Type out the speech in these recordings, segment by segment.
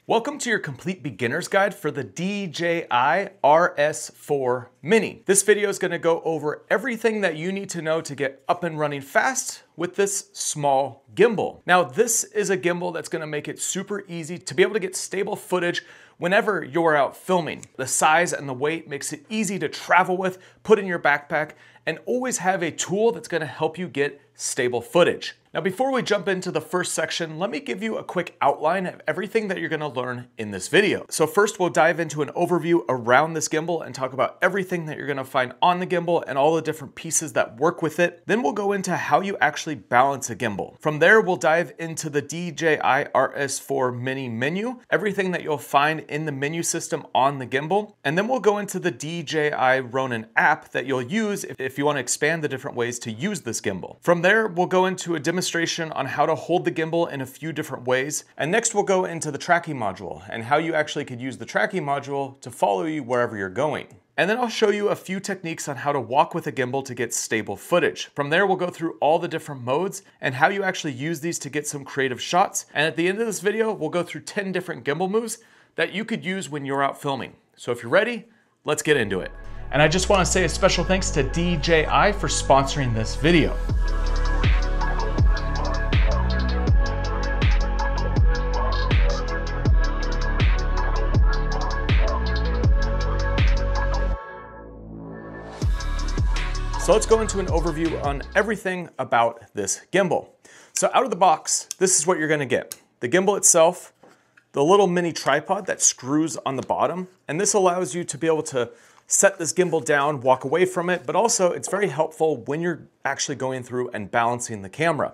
Welcome to your complete beginner's guide for the DJI RS4 Mini. This video is going to go over everything that you need to know to get up and running fast with this small gimbal. Now, this is a gimbal that's going to make it super easy to be able to get stable footage whenever you're out filming. The size and the weight makes it easy to travel with, put in your backpack, and always have a tool that's going to help you get stable footage. Now, before we jump into the first section, let me give you a quick outline of everything that you're going to learn in this video. So first, we'll dive into an overview around this gimbal and talk about everything that you're going to find on the gimbal and all the different pieces that work with it. Then we'll go into how you actually balance a gimbal. From there, we'll dive into the DJI RS4 Mini menu, everything that you'll find in the menu system on the gimbal. And then we'll go into the DJI Ronin app that you'll use if you want to expand the different ways to use this gimbal. From there, we'll go into a demonstration on how to hold the gimbal in a few different ways. And next we'll go into the tracking module and how you actually could use the tracking module to follow you wherever you're going. And then I'll show you a few techniques on how to walk with a gimbal to get stable footage. From there, we'll go through all the different modes and how you actually use these to get some creative shots. And at the end of this video, we'll go through 10 different gimbal moves that you could use when you're out filming. So if you're ready, let's get into it. And I just want to say a special thanks to DJI for sponsoring this video. So let's go into an overview on everything about this gimbal. So out of the box, this is what you're gonna get. The gimbal itself, the little mini tripod that screws on the bottom, and this allows you to be able to set this gimbal down, walk away from it, but also it's very helpful when you're actually going through and balancing the camera.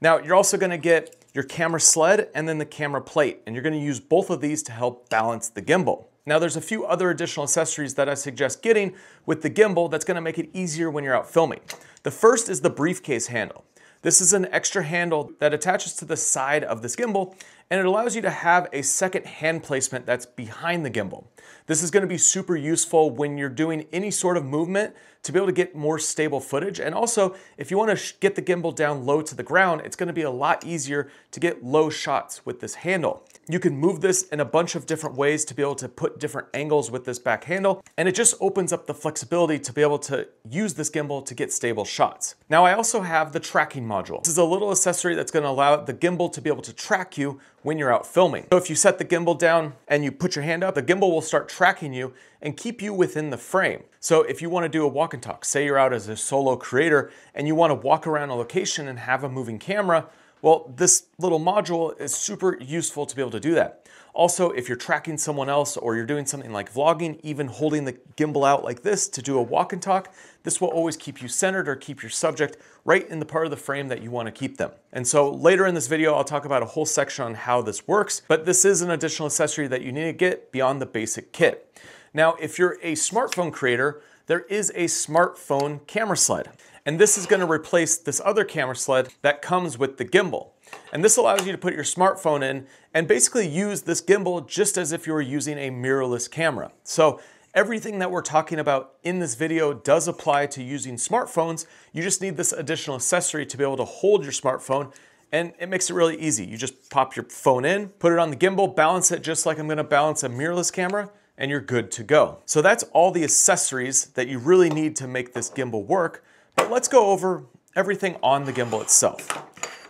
Now, you're also gonna get your camera sled and then the camera plate, and you're gonna use both of these to help balance the gimbal. Now, there's a few other additional accessories that I suggest getting with the gimbal that's gonna make it easier when you're out filming. The first is the briefcase handle. This is an extra handle that attaches to the side of this gimbal, and it allows you to have a second hand placement that's behind the gimbal. This is gonna be super useful when you're doing any sort of movement to be able to get more stable footage. And also, if you wanna get the gimbal down low to the ground, it's gonna be a lot easier to get low shots with this handle. You can move this in a bunch of different ways to be able to put different angles with this back handle, and it just opens up the flexibility to be able to use this gimbal to get stable shots. Now, I also have the tracking module. This is a little accessory that's gonna allow the gimbal to be able to track you when you're out filming. So if you set the gimbal down and you put your hand up, the gimbal will start tracking you and keep you within the frame. So if you wanna do a walk and talk, say you're out as a solo creator and you wanna walk around a location and have a moving camera, well, this little module is super useful to be able to do that. Also, if you're tracking someone else or you're doing something like vlogging, even holding the gimbal out like this to do a walk and talk, this will always keep you centered or keep your subject right in the part of the frame that you want to keep them. And so later in this video, I'll talk about a whole section on how this works, but this is an additional accessory that you need to get beyond the basic kit. Now, if you're a smartphone creator, there is a smartphone camera sled. And this is gonna replace this other camera sled that comes with the gimbal. And this allows you to put your smartphone in and basically use this gimbal just as if you were using a mirrorless camera. So everything that we're talking about in this video does apply to using smartphones. You just need this additional accessory to be able to hold your smartphone, and it makes it really easy. You just pop your phone in, put it on the gimbal, balance it just like I'm gonna balance a mirrorless camera, and you're good to go. So that's all the accessories that you really need to make this gimbal work. But let's go over everything on the gimbal itself.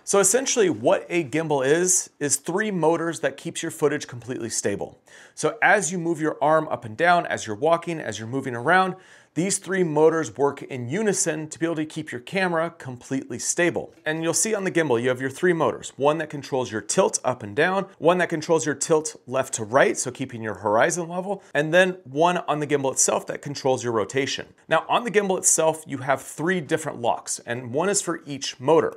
So essentially what a gimbal is 3 motors that keeps your footage completely stable. So as you move your arm up and down, as you're walking, as you're moving around, these 3 motors work in unison to be able to keep your camera completely stable. And you'll see on the gimbal, you have your 3 motors. One that controls your tilt up and down, one that controls your tilt left to right, so keeping your horizon level, and then one on the gimbal itself that controls your rotation. Now on the gimbal itself, you have 3 different locks, and one is for each motor.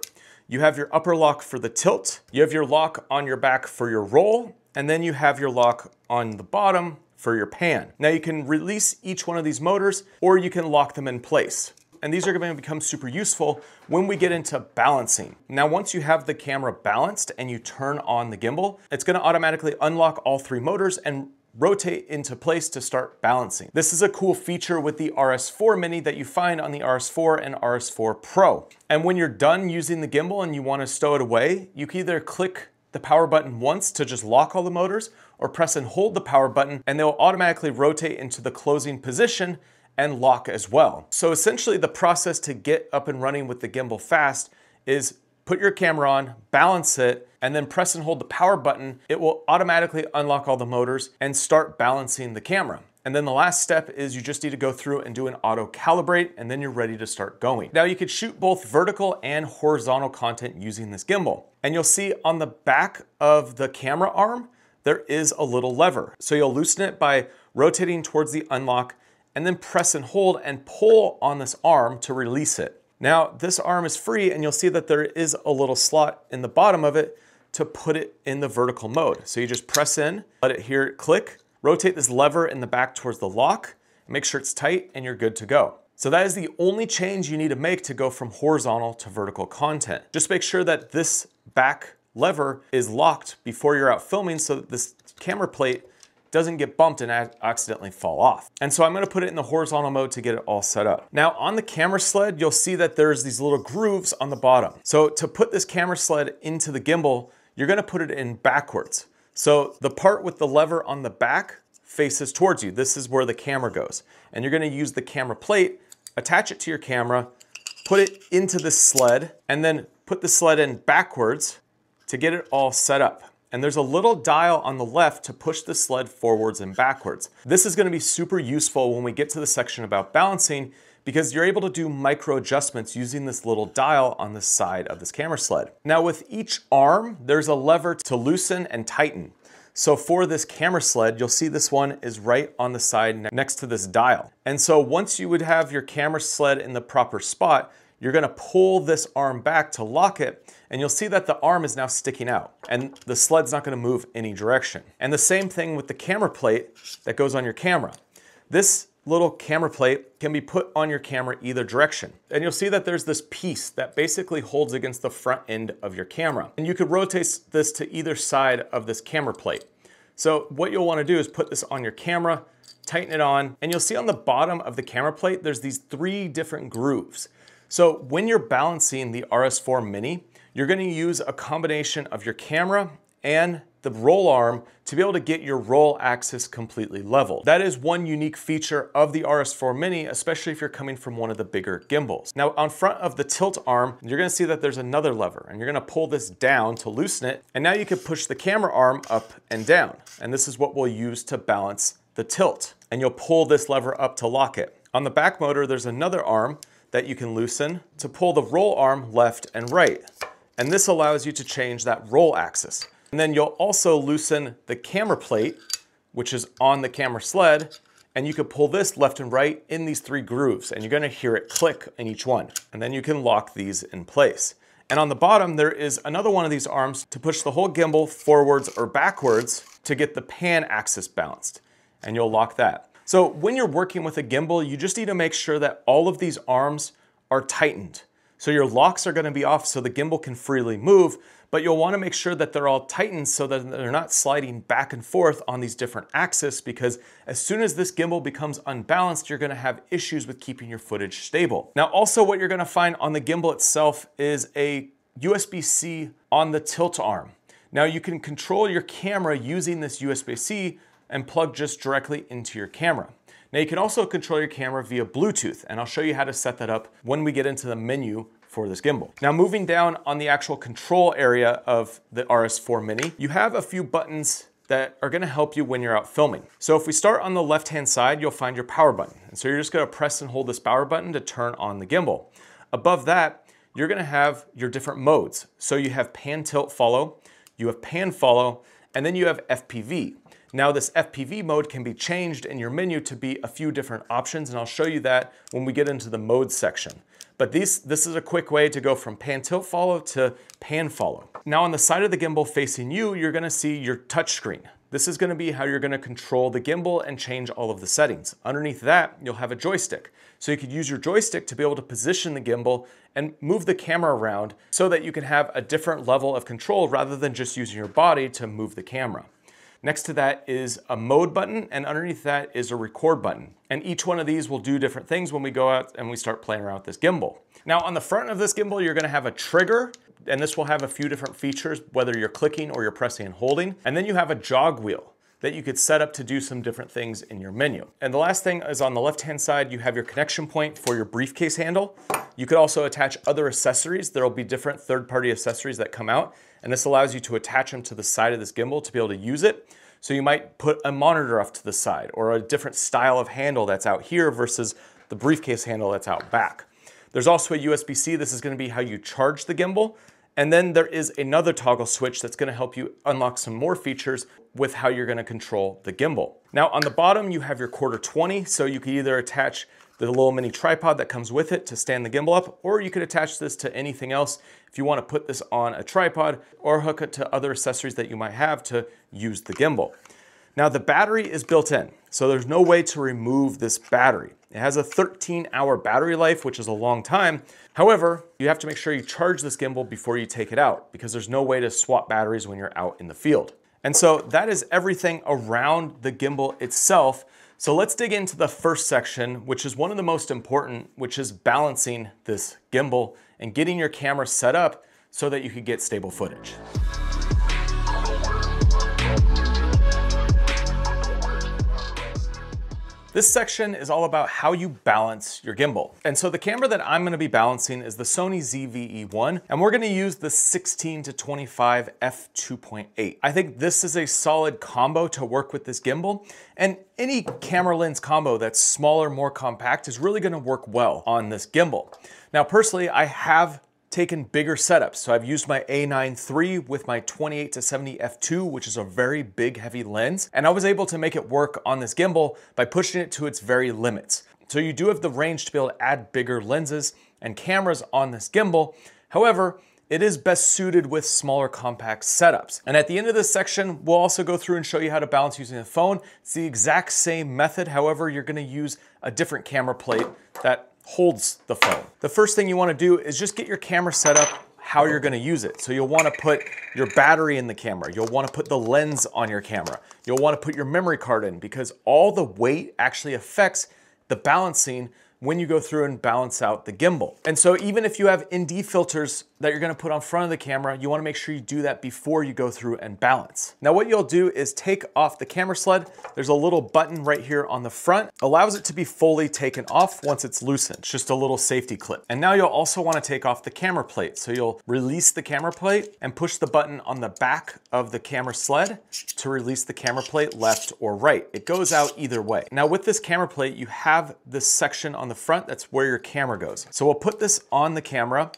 You have your upper lock for the tilt, you have your lock on your back for your roll, and then you have your lock on the bottom for your pan. Now you can release each one of these motors or you can lock them in place. And these are going to become super useful when we get into balancing. Now, once you have the camera balanced and you turn on the gimbal, it's going to automatically unlock all 3 motors and rotate into place to start balancing. This is a cool feature with the RS4 Mini that you find on the RS4 and RS4 Pro. And when you're done using the gimbal and you want to stow it away, you can either click the power button once to just lock all the motors, or press and hold the power button and they'll automatically rotate into the closing position and lock as well. So essentially the process to get up and running with the gimbal fast is put your camera on, balance it, and then press and hold the power button. It will automatically unlock all the motors and start balancing the camera. And then the last step is you just need to go through and do an auto calibrate, and then you're ready to start going. Now you could shoot both vertical and horizontal content using this gimbal. And you'll see on the back of the camera arm, there is a little lever. So you'll loosen it by rotating towards the unlock and then press and hold and pull on this arm to release it. Now this arm is free and you'll see that there is a little slot in the bottom of it to put it in the vertical mode. So you just press in, let it hear it click, rotate this lever in the back towards the lock, make sure it's tight, and you're good to go. So that is the only change you need to make to go from horizontal to vertical content. Just make sure that this back lever is locked before you're out filming so that this camera plate doesn't get bumped and accidentally fall off. And so I'm gonna put it in the horizontal mode to get it all set up. Now on the camera sled, you'll see that there's these little grooves on the bottom. So to put this camera sled into the gimbal, you're gonna put it in backwards. So the part with the lever on the back faces towards you. This is where the camera goes. And you're gonna use the camera plate, attach it to your camera, put it into the sled, and then put the sled in backwards to get it all set up. And there's a little dial on the left to push the sled forwards and backwards. This is gonna be super useful when we get to the section about balancing because you're able to do micro adjustments using this little dial on the side of this camera sled. Now with each arm, there's a lever to loosen and tighten. So for this camera sled, you'll see this one is right on the side next to this dial. And so once you would have your camera sled in the proper spot, you're gonna pull this arm back to lock it, and you'll see that the arm is now sticking out, and the sled's not gonna move any direction. And the same thing with the camera plate that goes on your camera. This little camera plate can be put on your camera either direction. And you'll see that there's this piece that basically holds against the front end of your camera. And you could rotate this to either side of this camera plate. So what you'll wanna do is put this on your camera, tighten it on, and you'll see on the bottom of the camera plate, there's these 3 different grooves. So when you're balancing the RS4 Mini, you're gonna use a combination of your camera and the roll arm to be able to get your roll axis completely level. That is one unique feature of the RS4 Mini, especially if you're coming from one of the bigger gimbals. Now on front of the tilt arm, you're gonna see that there's another lever and you're gonna pull this down to loosen it. And now you can push the camera arm up and down. And this is what we'll use to balance the tilt. And you'll pull this lever up to lock it. On the back motor, there's another arm that you can loosen to pull the roll arm left and right. And this allows you to change that roll axis. And then you'll also loosen the camera plate, which is on the camera sled, and you can pull this left and right in these 3 grooves, and you're gonna hear it click in each one. And then you can lock these in place. And on the bottom, there is another one of these arms to push the whole gimbal forwards or backwards to get the pan axis balanced. And you'll lock that. So when you're working with a gimbal, you just need to make sure that all of these arms are tightened. So your locks are gonna be off so the gimbal can freely move, but you'll wanna make sure that they're all tightened so that they're not sliding back and forth on these different axes, because as soon as this gimbal becomes unbalanced, you're gonna have issues with keeping your footage stable. Now also what you're gonna find on the gimbal itself is a USB-C on the tilt arm. Now you can control your camera using this USB-C and plug just directly into your camera. Now you can also control your camera via Bluetooth, and I'll show you how to set that up when we get into the menu for this gimbal. Now moving down on the actual control area of the RS4 Mini, you have a few buttons that are gonna help you when you're out filming. So if we start on the left-hand side, you'll find your power button. And so you're just gonna press and hold this power button to turn on the gimbal. Above that, you're gonna have your different modes. So you have pan, tilt, follow, you have pan, follow, and then you have FPV. Now this FPV mode can be changed in your menu to be a few different options, and I'll show you that when we get into the mode section. But this is a quick way to go from pan, tilt, follow to pan, follow. Now on the side of the gimbal facing you, you're gonna see your touch screen. This is gonna be how you're gonna control the gimbal and change all of the settings. Underneath that, you'll have a joystick. So you could use your joystick to be able to position the gimbal and move the camera around so that you can have a different level of control rather than just using your body to move the camera. Next to that is a mode button, and underneath that is a record button. And each one of these will do different things when we go out and we start playing around with this gimbal. Now on the front of this gimbal, you're gonna have a trigger. and this will have a few different features, whether you're clicking or you're pressing and holding. And then you have a jog wheel that you could set up to do some different things in your menu. And the last thing is on the left-hand side, you have your connection point for your briefcase handle. You could also attach other accessories. There'll be different third-party accessories that come out, and this allows you to attach them to the side of this gimbal to be able to use it. So you might put a monitor off to the side or a different style of handle that's out here versus the briefcase handle that's out back. There's also a USB-C. This is gonna be how you charge the gimbal. And then there is another toggle switch that's gonna help you unlock some more features with how you're gonna control the gimbal. Now on the bottom, you have your Q20, so you can either attach the little mini tripod that comes with it to stand the gimbal up, or you could attach this to anything else if you wanna put this on a tripod or hook it to other accessories that you might have to use the gimbal. Now the battery is built in, so there's no way to remove this battery. It has a 13-hour battery life, which is a long time. However, you have to make sure you charge this gimbal before you take it out because there's no way to swap batteries when you're out in the field. And so that is everything around the gimbal itself. So let's dig into the first section, which is one of the most important, which is balancing this gimbal and getting your camera set up so that you can get stable footage. This section is all about how you balance your gimbal. And so the camera that I'm gonna be balancing is the Sony ZV-E1, and we're gonna use the 16-25 f2.8. I think this is a solid combo to work with this gimbal, and any camera lens combo that's smaller, more compact is really gonna work well on this gimbal. Now, personally, I have taken bigger setups. So I've used my A9 III with my 28-70 f2, which is a very big, heavy lens. And I was able to make it work on this gimbal by pushing it to its very limits. So you do have the range to be able to add bigger lenses and cameras on this gimbal. However, it is best suited with smaller compact setups. And at the end of this section, we'll also go through and show you how to balance using a phone. It's the exact same method. However, you're gonna use a different camera plate that holds the phone. The first thing you wanna do is just get your camera set up how you're gonna use it. So you'll wanna put your battery in the camera. You'll wanna put the lens on your camera. You'll wanna put your memory card in because all the weight actually affects the balancing when you go through and balance out the gimbal. And so even if you have ND filters that you're gonna put on front of the camera, you wanna make sure you do that before you go through and balance. Now what you'll do is take off the camera sled. There's a little button right here on the front, allows it to be fully taken off once it's loosened. It's just a little safety clip. And now you'll also wanna take off the camera plate. So you'll release the camera plate and push the button on the back of the camera sled to release the camera plate left or right. It goes out either way. Now with this camera plate, you have this section on the front, that's where your camera goes. So we'll put this on the camera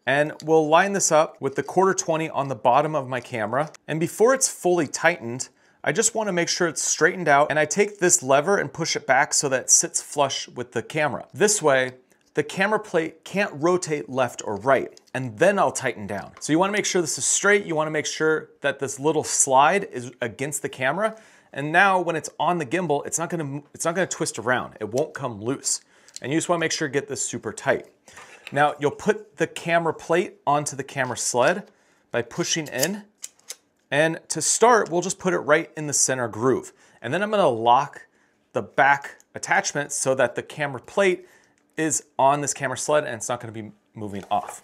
and we'll line this up with the Q20 on the bottom of my camera. And before it's fully tightened, I just wanna make sure it's straightened out, and I take this lever and push it back so that it sits flush with the camera. This way, the camera plate can't rotate left or right, and then I'll tighten down. So you wanna make sure this is straight, you wanna make sure that this little slide is against the camera, and now when it's on the gimbal, it's not gonna twist around, it won't come loose. And you just wanna make sure to get this super tight. Now you'll put the camera plate onto the camera sled by pushing in. And to start, we'll just put it right in the center groove. And then I'm gonna lock the back attachment so that the camera plate is on this camera sled and it's not gonna be moving off.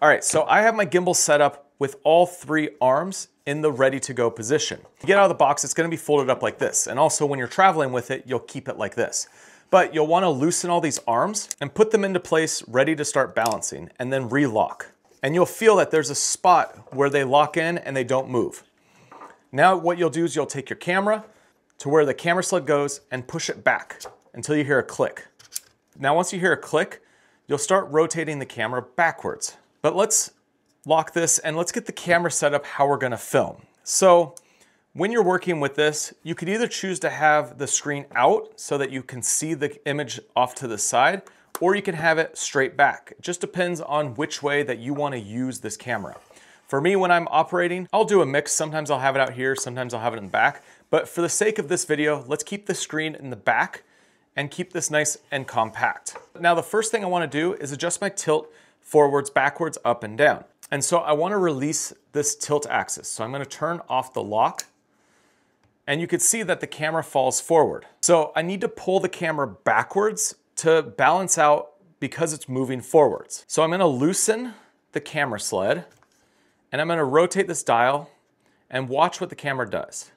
All right, so I have my gimbal set up with all three arms in the ready to go position. You get out of the box, it's gonna be folded up like this. And also when you're traveling with it, you'll keep it like this. But you'll wanna loosen all these arms and put them into place ready to start balancing and then relock. And you'll feel that there's a spot where they lock in and they don't move. Now what you'll do is you'll take your camera to where the camera sled goes and push it back until you hear a click. Now once you hear a click, you'll start rotating the camera backwards. But let's lock this and let's get the camera set up how we're gonna film. So when you're working with this, you could either choose to have the screen out so that you can see the image off to the side, or you can have it straight back. It just depends on which way that you want to use this camera. For me, when I'm operating, I'll do a mix. Sometimes I'll have it out here, sometimes I'll have it in the back. But for the sake of this video, let's keep the screen in the back and keep this nice and compact. Now, the first thing I want to do is adjust my tilt forwards, backwards, up and down. And so I want to release this tilt axis. So I'm going to turn off the lock. And you can see that the camera falls forward. So I need to pull the camera backwards to balance out because it's moving forwards. So I'm gonna loosen the camera sled and I'm gonna rotate this dial and watch what the camera does.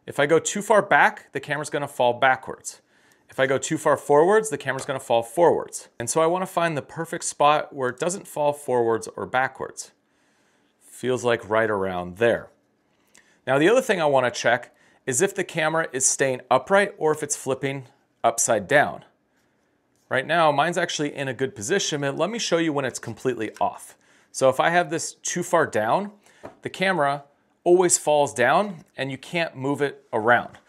If I go too far back, the camera's gonna fall backwards. If I go too far forwards, the camera's gonna fall forwards. And so I wanna find the perfect spot where it doesn't fall forwards or backwards. Feels like right around there. Now the other thing I wanna check is if the camera is staying upright or if it's flipping upside down. Right now, mine's actually in a good position, but let me show you when it's completely off. So if I have this too far down, the camera always falls down and you can't move it around.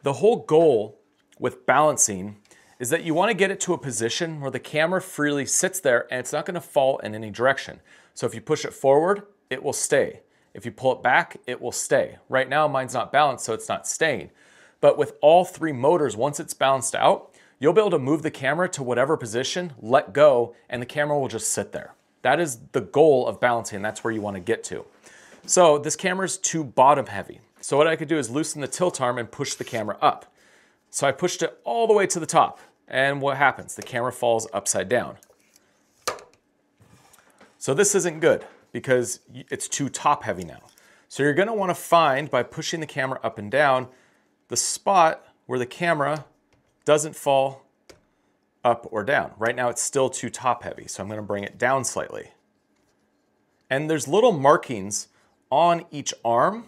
The whole goal with balancing is that you want to get it to a position where the camera freely sits there and it's not going to fall in any direction. So if you push it forward, it will stay. If you pull it back, it will stay. Right now, mine's not balanced, so it's not staying. But with all three motors, once it's balanced out, you'll be able to move the camera to whatever position, let go, and the camera will just sit there. That is the goal of balancing. That's where you want to get to. So this camera is too bottom heavy. So what I could do is loosen the tilt arm and push the camera up. So I pushed it all the way to the top. And what happens? The camera falls upside down. So this isn't good because it's too top heavy now. So you're going to want to find, by pushing the camera up and down, the spot where the camera doesn't fall up or down. Right now it's still too top heavy, so I'm going to bring it down slightly. And there's little markings on each arm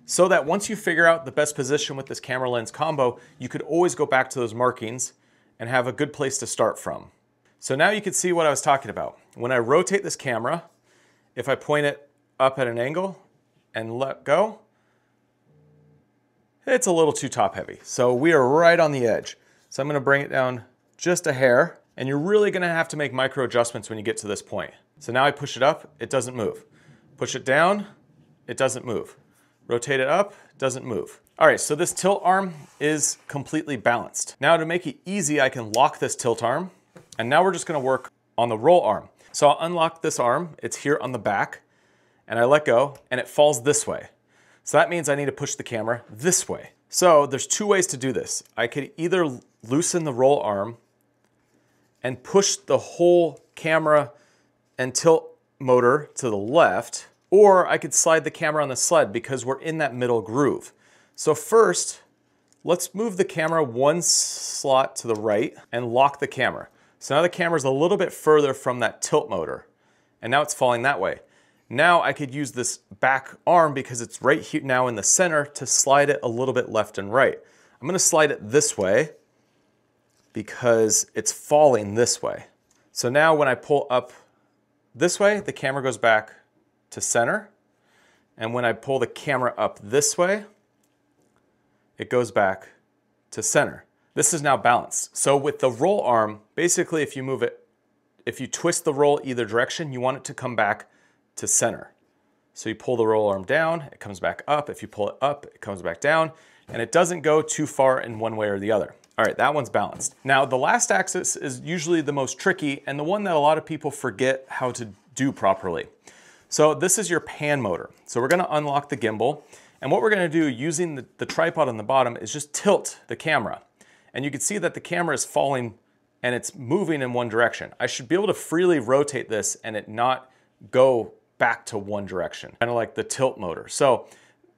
so that once you figure out the best position with this camera lens combo, you could always go back to those markings and have a good place to start from. So now you can see what I was talking about. When I rotate this camera, if I point it up at an angle and let go, it's a little too top heavy. So we are right on the edge. So I'm going to bring it down just a hair, and you're really going to have to make micro adjustments when you get to this point. So now I push it up, it doesn't move. Push it down, it doesn't move. Rotate it up, doesn't move. All right, so this tilt arm is completely balanced. Now to make it easy, I can lock this tilt arm, and now we're just going to work on the roll arm. So I'll unlock this arm, it's here on the back, and I let go, and it falls this way. So that means I need to push the camera this way. So there's two ways to do this. I could either loosen the roll arm and push the whole camera and tilt motor to the left, or I could slide the camera on the sled because we're in that middle groove. So first, let's move the camera one slot to the right and lock the camera. So now the camera's a little bit further from that tilt motor, and now it's falling that way. Now I could use this back arm because it's right here now in the center to slide it a little bit left and right. I'm going to slide it this way because it's falling this way. So now when I pull up this way, the camera goes back to center. And when I pull the camera up this way, it goes back to center. This is now balanced. So with the roll arm, basically if you move it, if you twist the roll either direction, you want it to come back to center. So you pull the roll arm down, it comes back up. If you pull it up, it comes back down, and it doesn't go too far in one way or the other. All right, that one's balanced. Now the last axis is usually the most tricky and the one that a lot of people forget how to do properly. So this is your pan motor. So we're gonna unlock the gimbal, and what we're gonna do using the tripod on the bottom is just tilt the camera. And you can see that the camera is falling and it's moving in one direction. I should be able to freely rotate this and it not go back to one direction, kind of like the tilt motor. So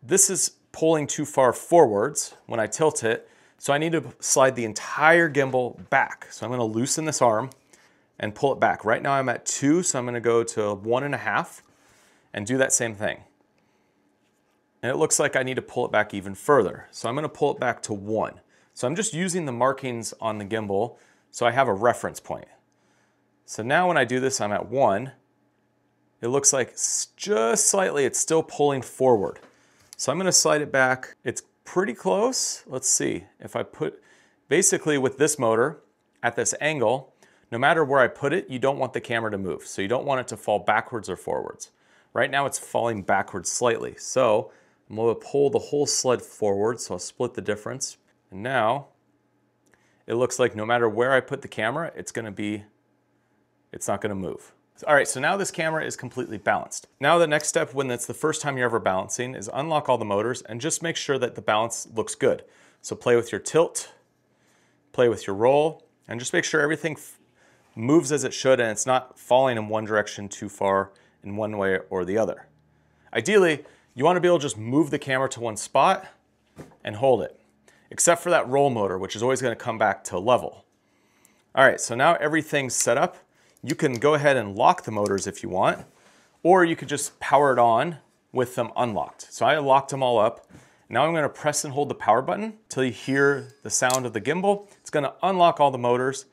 this is pulling too far forwards when I tilt it, so I need to slide the entire gimbal back. So I'm going to loosen this arm and pull it back. Right now I'm at 2, so I'm going to go to 1.5 and do that same thing. And it looks like I need to pull it back even further. So I'm going to pull it back to 1. So I'm just using the markings on the gimbal so I have a reference point. So now when I do this, I'm at 1. It looks like just slightly it's still pulling forward. So I'm going to slide it back. It's pretty close. Let's see. If I put, basically with this motor at this angle, no matter where I put it, you don't want the camera to move. So you don't want it to fall backwards or forwards. Right now it's falling backwards slightly. So I'm going to pull the whole sled forward. So I'll split the difference. And now it looks like no matter where I put the camera, it's not going to move. All right, so now this camera is completely balanced. Now the next step, when it's the first time you're ever balancing, is unlock all the motors and just make sure that the balance looks good. So play with your tilt, play with your roll, and just make sure everything moves as it should and it's not falling in one direction too far in one way or the other. Ideally, you want to be able to just move the camera to one spot and hold it, except for that roll motor, which is always going to come back to level. All right, so now everything's set up. You can go ahead and lock the motors if you want, or you could just power it on with them unlocked. So I locked them all up. Now I'm going to press and hold the power button until you hear the sound of the gimbal. It's going to unlock all the motors,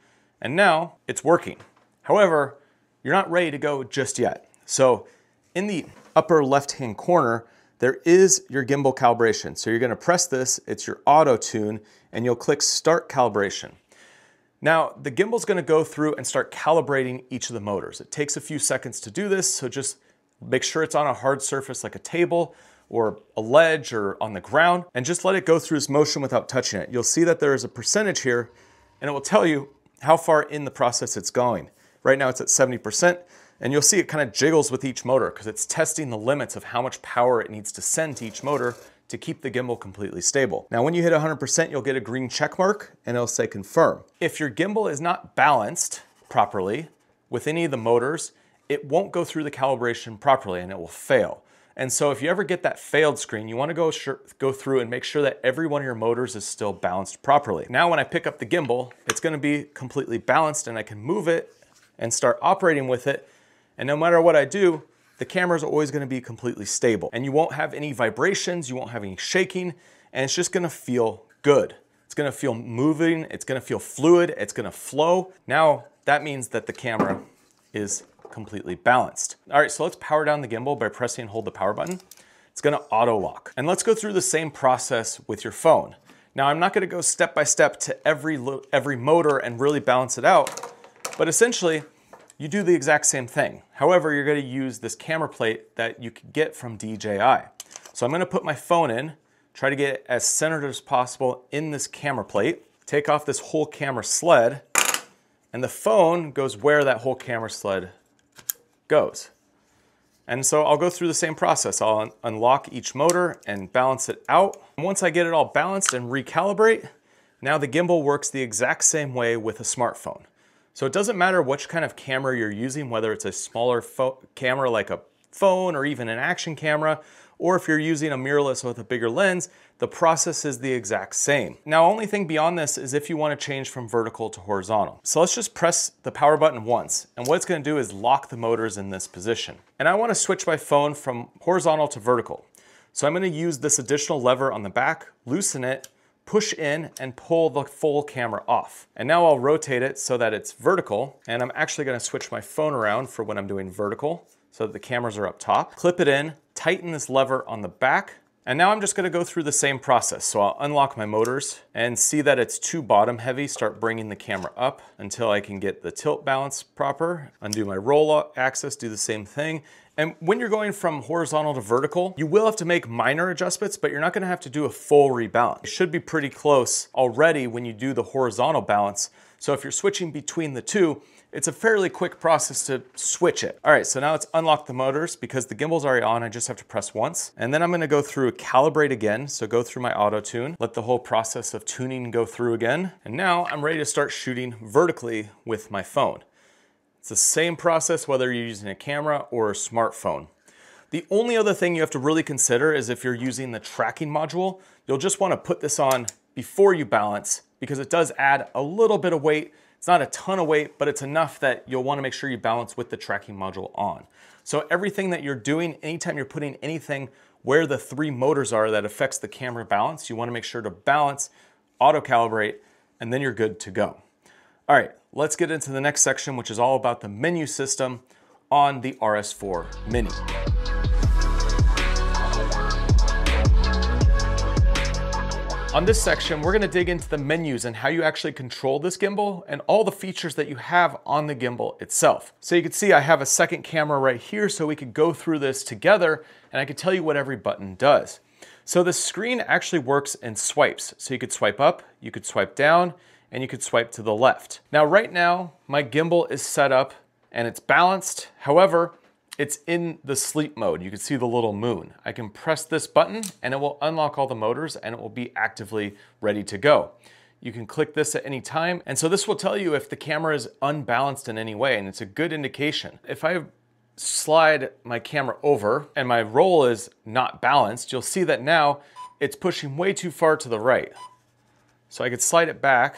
and now it's working. However, you're not ready to go just yet. So in the upper left-hand corner, there is your gimbal calibration. So you're going to press this, it's your auto tune, and you'll click start calibration. Now, the gimbal's going to go through and start calibrating each of the motors. It takes a few seconds to do this, so just make sure it's on a hard surface like a table or a ledge or on the ground, and just let it go through its motion without touching it. You'll see that there is a percentage here, and it will tell you how far in the process it's going. Right now it's at 70%, and you'll see it kind of jiggles with each motor because it's testing the limits of how much power it needs to send to each motor to keep the gimbal completely stable. Now, when you hit 100%, you'll get a green check mark and it'll say confirm. If your gimbal is not balanced properly with any of the motors, it won't go through the calibration properly and it will fail. And so if you ever get that failed screen, you want to go through and make sure that every one of your motors is still balanced properly. Now, when I pick up the gimbal, it's going to be completely balanced and I can move it and start operating with it. And no matter what I do, the camera is always going to be completely stable, and you won't have any vibrations, you won't have any shaking, and it's just going to feel good. It's going to feel moving, it's going to feel fluid, it's going to flow. Now that means that the camera is completely balanced. All right, so let's power down the gimbal by pressing and hold the power button. It's going to auto lock. And let's go through the same process with your phone. Now, I'm not going to go step by step to every motor and really balance it out, but essentially you do the exact same thing. However, you're going to use this camera plate that you can get from DJI. So I'm going to put my phone in, try to get it as centered as possible in this camera plate, take off this whole camera sled, and the phone goes where that whole camera sled goes. And so I'll go through the same process. I'll unlock each motor and balance it out. And once I get it all balanced and recalibrate, now the gimbal works the exact same way with a smartphone. So it doesn't matter which kind of camera you're using, whether it's a smaller camera like a phone or even an action camera, or if you're using a mirrorless with a bigger lens, the process is the exact same. Now, only thing beyond this is if you want to change from vertical to horizontal. So let's just press the power button once, and what it's going to do is lock the motors in this position. And I want to switch my phone from horizontal to vertical. So I'm going to use this additional lever on the back, loosen it, push in and pull the full camera off. And now I'll rotate it so that it's vertical, and I'm actually going to switch my phone around for when I'm doing vertical so that the cameras are up top. Clip it in, tighten this lever on the back, and now I'm just going to go through the same process. So I'll unlock my motors and see that it's too bottom heavy, start bringing the camera up until I can get the tilt balance proper, undo my roll axis, do the same thing. And when you're going from horizontal to vertical, you will have to make minor adjustments, but you're not going to have to do a full rebalance. It should be pretty close already when you do the horizontal balance. So if you're switching between the two, it's a fairly quick process to switch it. All right, so now let's unlock the motors. Because the gimbal's already on, I just have to press once. And then I'm going to go through calibrate again. So go through my auto tune, let the whole process of tuning go through again. And now I'm ready to start shooting vertically with my phone. It's the same process whether you're using a camera or a smartphone. The only other thing you have to really consider is if you're using the tracking module, you'll just want to put this on before you balance because it does add a little bit of weight. It's not a ton of weight, but it's enough that you'll want to make sure you balance with the tracking module on. So everything that you're doing, anytime you're putting anything where the three motors are that affects the camera balance, you want to make sure to balance, auto calibrate, and then you're good to go. All right, let's get into the next section, which is all about the menu system on the RS4 Mini. On this section, we're going to dig into the menus and how you actually control this gimbal and all the features that you have on the gimbal itself. So you can see I have a second camera right here so we could go through this together and I could tell you what every button does. So the screen actually works in swipes. So you could swipe up, you could swipe down, and you could swipe to the left. Now, right now, my gimbal is set up and it's balanced. However, it's in the sleep mode. You can see the little moon. I can press this button and it will unlock all the motors and it will be actively ready to go. You can click this at any time. And so this will tell you if the camera is unbalanced in any way, and it's a good indication. If I slide my camera over and my roll is not balanced, you'll see that now it's pushing way too far to the right. So I could slide it back,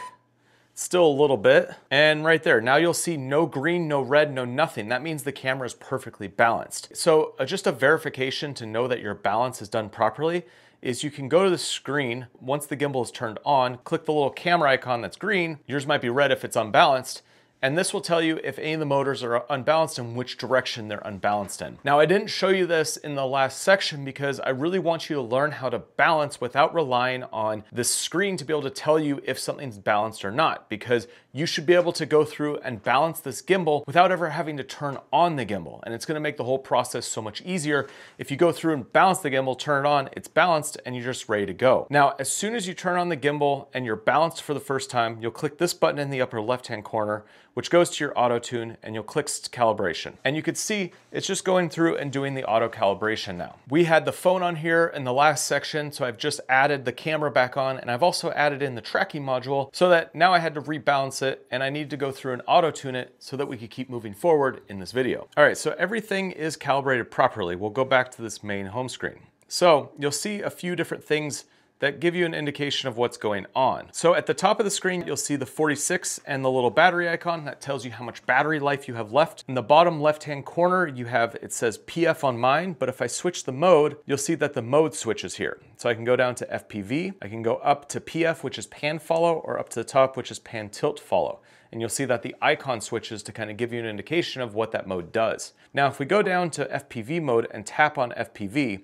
still a little bit, and right there, now you'll see no green, no red, no nothing. That means the camera is perfectly balanced. So just a verification to know that your balance is done properly is you can go to the screen, once the gimbal is turned on, click the little camera icon that's green, yours might be red if it's unbalanced, and this will tell you if any of the motors are unbalanced and which direction they're unbalanced in. Now, I didn't show you this in the last section because I really want you to learn how to balance without relying on this screen to be able to tell you if something's balanced or not, because you should be able to go through and balance this gimbal without ever having to turn on the gimbal. And it's gonna make the whole process so much easier. If you go through and balance the gimbal, turn it on, it's balanced, and you're just ready to go. Now, as soon as you turn on the gimbal and you're balanced for the first time, you'll click this button in the upper left-hand corner, which goes to your auto tune, and you'll click calibration. And you can see it's just going through and doing the auto calibration now. We had the phone on here in the last section, so I've just added the camera back on, and I've also added in the tracking module so that now I had to rebalance it, and I need to go through and auto tune it so that we could keep moving forward in this video. All right, so everything is calibrated properly. We'll go back to this main home screen. So you'll see a few different things that give you an indication of what's going on. So at the top of the screen, you'll see the 46 and the little battery icon that tells you how much battery life you have left. In the bottom left-hand corner, you have, it says PF on mine, but if I switch the mode, you'll see that the mode switches here. So I can go down to FPV, I can go up to PF, which is pan follow, or up to the top, which is pan tilt follow. And you'll see that the icon switches to kind of give you an indication of what that mode does. Now, if we go down to FPV mode and tap on FPV,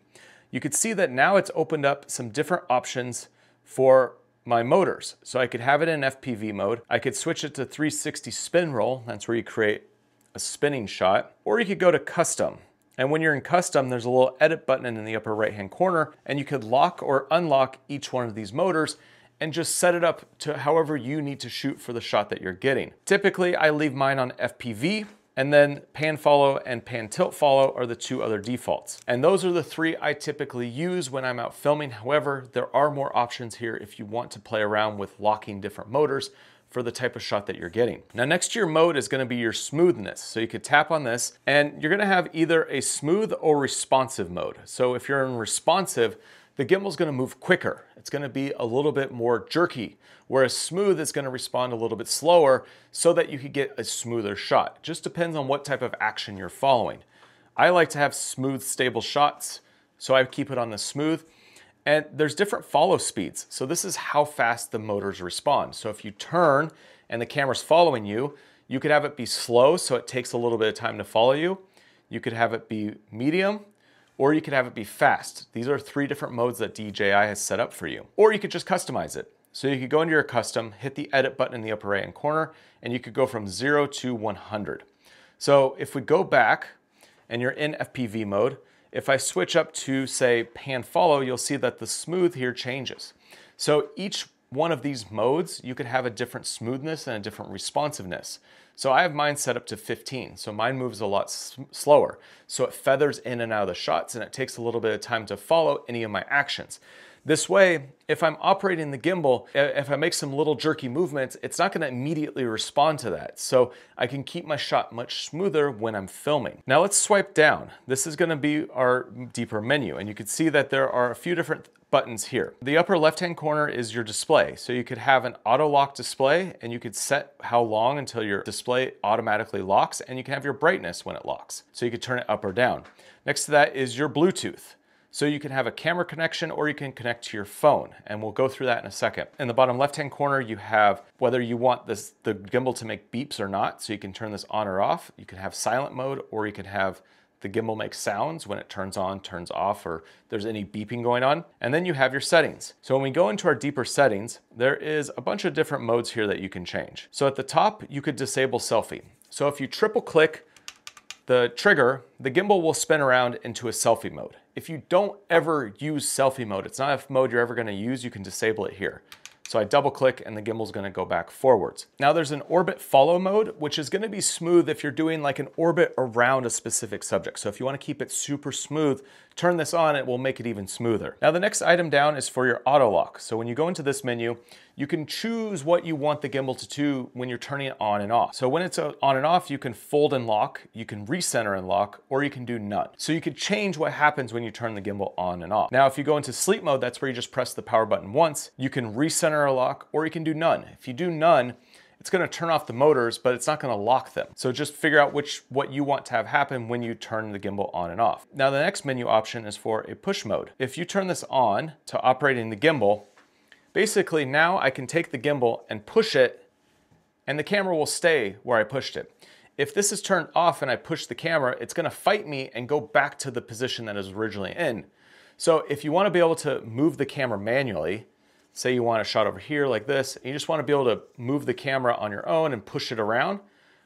you could see that now it's opened up some different options for my motors. So I could have it in FPV mode. I could switch it to 360 spin roll. That's where you create a spinning shot. Or you could go to custom. And when you're in custom, there's a little edit button in the upper right-hand corner, and you could lock or unlock each one of these motors and just set it up to however you need to shoot for the shot that you're getting. Typically, I leave mine on FPV, and then pan follow and pan tilt follow are the two other defaults. And those are the three I typically use when I'm out filming. However, there are more options here if you want to play around with locking different motors for the type of shot that you're getting. Now, next to your mode is gonna be your smoothness. So you could tap on this and you're gonna have either a smooth or responsive mode. So if you're in responsive, the gimbal's gonna move quicker. It's gonna be a little bit more jerky, whereas smooth is gonna respond a little bit slower so that you could get a smoother shot. It just depends on what type of action you're following. I like to have smooth, stable shots, so I keep it on the smooth. And there's different follow speeds. So this is how fast the motors respond. So if you turn and the camera's following you, you could have it be slow, so it takes a little bit of time to follow you. You could have it be medium, or you could have it be fast. These are three different modes that DJI has set up for you. Or you could just customize it. So you could go into your custom, hit the edit button in the upper right-hand corner, and you could go from 0 to 100. So if we go back and you're in FPV mode, if I switch up to, say, pan follow, you'll see that the smooth here changes. So each one of these modes, you could have a different smoothness and a different responsiveness. So I have mine set up to 15, so mine moves a lot slower. So it feathers in and out of the shots, and it takes a little bit of time to follow any of my actions. This way, if I'm operating the gimbal, if I make some little jerky movements, it's not gonna immediately respond to that. So I can keep my shot much smoother when I'm filming. Now let's swipe down. This is gonna be our deeper menu, and you can see that there are a few different buttons here. The upper left-hand corner is your display. So you could have an auto lock display, and you could set how long until your display automatically locks, and you can have your brightness when it locks. So you could turn it up or down. Next to that is your Bluetooth. So you can have a camera connection or you can connect to your phone, and we'll go through that in a second. In the bottom left-hand corner, you have whether you want the gimbal to make beeps or not, so you can turn this on or off. You can have silent mode, or you can have the gimbal make sounds when it turns on, turns off, or there's any beeping going on. And then you have your settings. So when we go into our deeper settings, there is a bunch of different modes here that you can change. So at the top, you could disable selfie. So if you triple click the trigger, the gimbal will spin around into a selfie mode. If you don't ever use selfie mode, it's not a mode you're ever gonna use, you can disable it here. So I double click and the gimbal's gonna go back forwards. Now there's an orbit follow mode, which is gonna be smooth if you're doing like an orbit around a specific subject. So if you wanna keep it super smooth, turn this on, it will make it even smoother. Now the next item down is for your auto lock. So when you go into this menu, you can choose what you want the gimbal to do when you're turning it on and off. So when it's on and off, you can fold and lock, you can recenter and lock, or you can do none. So you could change what happens when you turn the gimbal on and off. Now, if you go into sleep mode, that's where you just press the power button once. You can recenter or lock, or you can do none. If you do none, it's gonna turn off the motors, but it's not gonna lock them. So just figure out what you want to have happen when you turn the gimbal on and off. Now the next menu option is for a push mode. If you turn this on to operating the gimbal, basically now I can take the gimbal and push it and the camera will stay where I pushed it. If this is turned off and I push the camera, it's gonna fight me and go back to the position that it was originally in. So if you wanna be able to move the camera manually, say you want a shot over here like this, and you just want to be able to move the camera on your own and push it around,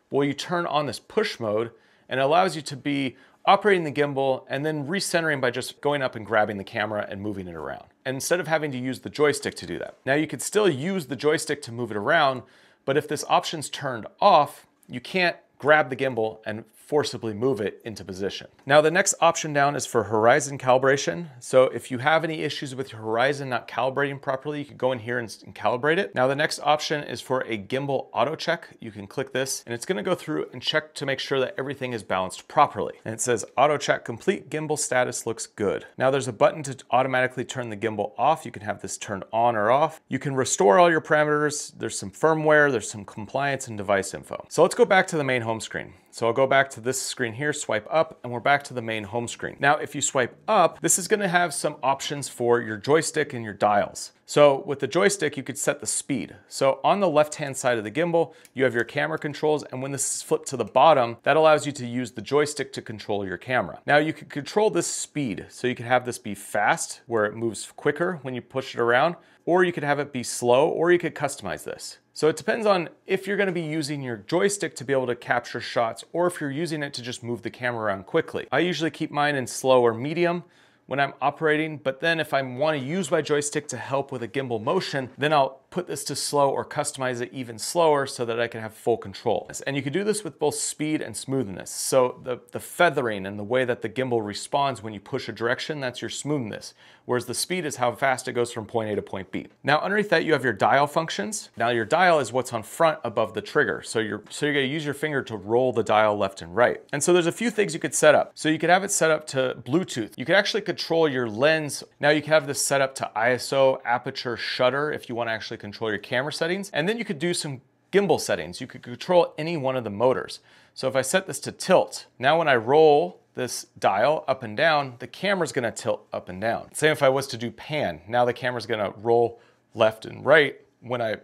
well, you turn on this push mode and it allows you to be operating the gimbal and then recentering by just going up and grabbing the camera and moving it around, and instead of having to use the joystick to do that. Now you could still use the joystick to move it around, but if this option's turned off, you can't grab the gimbal and forcibly move it into position. Now the next option down is for horizon calibration. So if you have any issues with your horizon not calibrating properly, you can go in here and calibrate it. Now the next option is for a gimbal auto check. You can click this and it's gonna go through and check to make sure that everything is balanced properly. And it says auto check complete, gimbal status looks good. Now there's a button to automatically turn the gimbal off. You can have this turned on or off. You can restore all your parameters. There's some firmware, there's some compliance and device info. So let's go back to the main home screen. So I'll go back to this screen here, swipe up, and we're back to the main home screen. Now, if you swipe up, this is gonna have some options for your joystick and your dials. So with the joystick, you could set the speed. So on the left-hand side of the gimbal, you have your camera controls, and when this is flipped to the bottom, that allows you to use the joystick to control your camera. Now you can control this speed. So you could have this be fast, where it moves quicker when you push it around, or you could have it be slow, or you could customize this. So it depends on if you're gonna be using your joystick to be able to capture shots or if you're using it to just move the camera around quickly. I usually keep mine in slow or medium when I'm operating, but then if I wanna use my joystick to help with a gimbal motion, then I'll put this to slow or customize it even slower so that I can have full control. And you can do this with both speed and smoothness. So the feathering and the way that the gimbal responds when you push a direction, that's your smoothness. Whereas the speed is how fast it goes from point A to point B. Now underneath that you have your dial functions. Now your dial is what's on front above the trigger. So you're gonna use your finger to roll the dial left and right. And so there's a few things you could set up. So you could have it set up to Bluetooth. You could actually control your lens. Now you can have this set up to ISO, aperture, shutter if you wanna actually control your camera settings. And then you could do some gimbal settings. You could control any one of the motors. So if I set this to tilt, now when I roll this dial up and down, the camera's gonna tilt up and down. Same if I was to do pan, now the camera's gonna roll left and right when I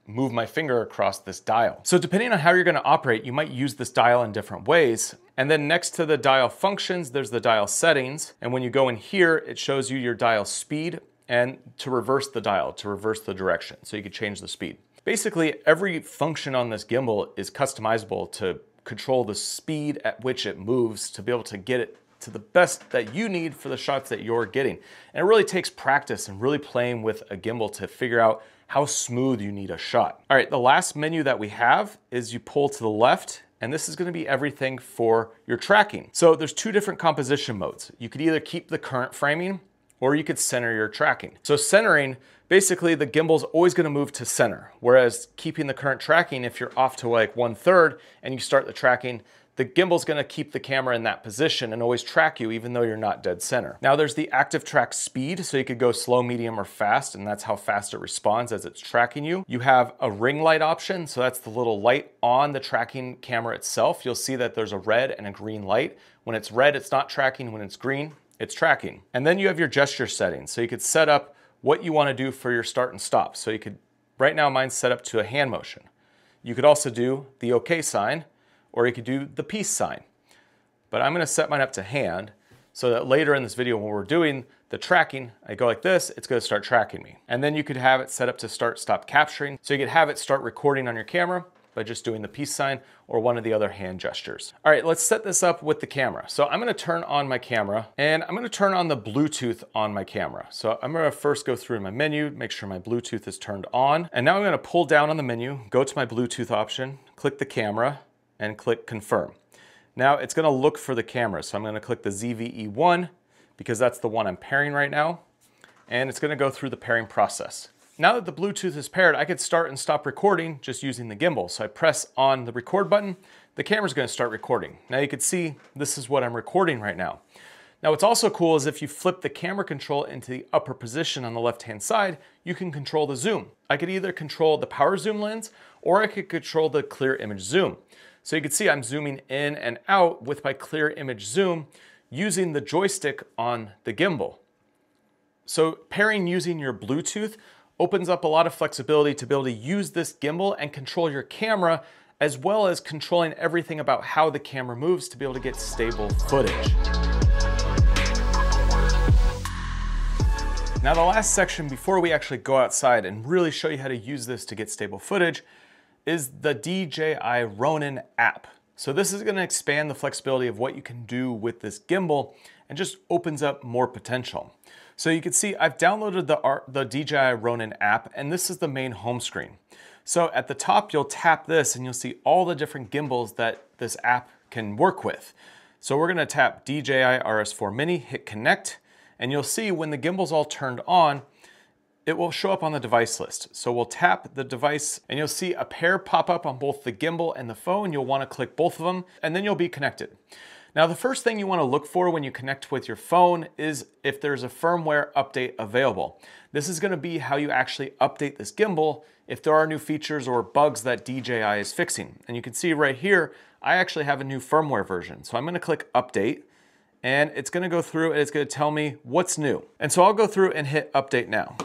move my finger across this dial. So depending on how you're gonna operate, you might use this dial in different ways. And then next to the dial functions, there's the dial settings. And when you go in here, it shows you your dial speed and to reverse the dial, to reverse the direction. So you could change the speed. Basically, every function on this gimbal is customizable to control the speed at which it moves to be able to get it to the best that you need for the shots that you're getting. And it really takes practice and really playing with a gimbal to figure out how smooth you need a shot. All right, the last menu that we have is you pull to the left, and this is gonna be everything for your tracking. So there's two different composition modes. You could either keep the current framing or you could center your tracking. So centering, basically the gimbal's always gonna move to center, whereas keeping the current tracking, if you're off to like 1/3 and you start the tracking, the gimbal's gonna keep the camera in that position and always track you even though you're not dead center. Now there's the active track speed, so you could go slow, medium, or fast, and that's how fast it responds as it's tracking you. You have a ring light option, so that's the little light on the tracking camera itself. You'll see that there's a red and a green light. When it's red, it's not tracking. When it's green, it's tracking. And then you have your gesture settings, so you could set up what you wanna do for your start and stop. So you could, right now mine's set up to a hand motion. You could also do the OK sign, or you could do the peace sign. But I'm gonna set mine up to hand so that later in this video when we're doing the tracking, I go like this, it's gonna start tracking me. And then you could have it set up to start, stop capturing. So you could have it start recording on your camera, by just doing the peace sign or one of the other hand gestures. All right, let's set this up with the camera. So I'm gonna turn on my camera and I'm gonna turn on the Bluetooth on my camera. So I'm gonna first go through my menu, make sure my Bluetooth is turned on. And now I'm gonna pull down on the menu, go to my Bluetooth option, click the camera and click confirm. Now it's gonna look for the camera. So I'm gonna click the ZVE1 because that's the one I'm pairing right now. And it's gonna go through the pairing process. Now that the Bluetooth is paired, I could start and stop recording just using the gimbal. So I press on the record button, the camera's gonna start recording. Now you can see this is what I'm recording right now. Now what's also cool is if you flip the camera control into the upper position on the left-hand side, you can control the zoom. I could either control the power zoom lens or I could control the clear image zoom. So you can see I'm zooming in and out with my clear image zoom using the joystick on the gimbal. So pairing using your Bluetooth opens up a lot of flexibility to be able to use this gimbal and control your camera, as well as controlling everything about how the camera moves to be able to get stable footage. Now the last section before we actually go outside and really show you how to use this to get stable footage is the DJI Ronin app. So this is gonna expand the flexibility of what you can do with this gimbal and just opens up more potential. So you can see I've downloaded the DJI Ronin app and this is the main home screen. So at the top you'll tap this and you'll see all the different gimbals that this app can work with. So we're gonna tap DJI RS4 Mini, hit connect, and you'll see when the gimbal's all turned on, it will show up on the device list. So we'll tap the device and you'll see a pair pop up on both the gimbal and the phone. You'll wanna click both of them and then you'll be connected. Now the first thing you wanna look for when you connect with your phone is if there's a firmware update available. This is gonna be how you actually update this gimbal if there are new features or bugs that DJI is fixing. And you can see right here, I actually have a new firmware version. So I'm gonna click update and it's gonna go through and it's gonna tell me what's new. And so I'll go through and hit update now.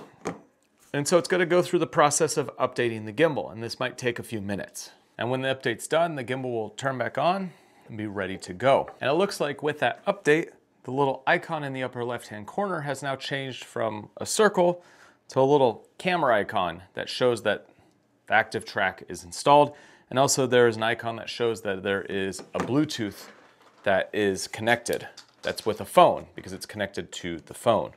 And so it's gonna go through the process of updating the gimbal and this might take a few minutes. And when the update's done, the gimbal will turn back on and be ready to go. And it looks like with that update, the little icon in the upper left-hand corner has now changed from a circle to a little camera icon that shows that the active track is installed. And also there is an icon that shows that there is a Bluetooth that is connected. That's with a phone because it's connected to the phone.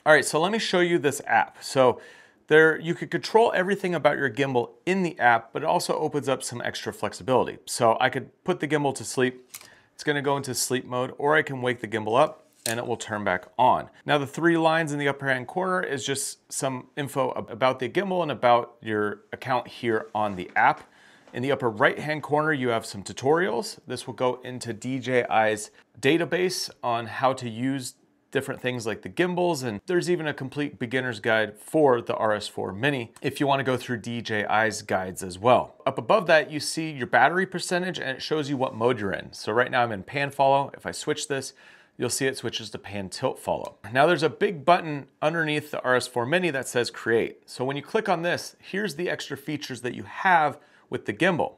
All right, so let me show you this app. So there, you could control everything about your gimbal in the app, but it also opens up some extra flexibility. So I could put the gimbal to sleep. It's gonna go into sleep mode, or I can wake the gimbal up and it will turn back on. Now the three lines in the upper hand corner is just some info about the gimbal and about your account here on the app. In the upper right hand corner, you have some tutorials. This will go into DJI's database on how to use different things like the gimbals, and there's even a complete beginner's guide for the RS4 Mini if you want to go through DJI's guides as well. Up above that, you see your battery percentage and it shows you what mode you're in. So right now I'm in pan follow. If I switch this, you'll see it switches to pan tilt follow. Now there's a big button underneath the RS4 Mini that says create. So when you click on this, here's the extra features that you have with the gimbal.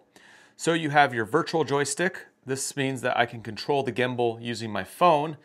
So you have your virtual joystick. This means that I can control the gimbal using my phone.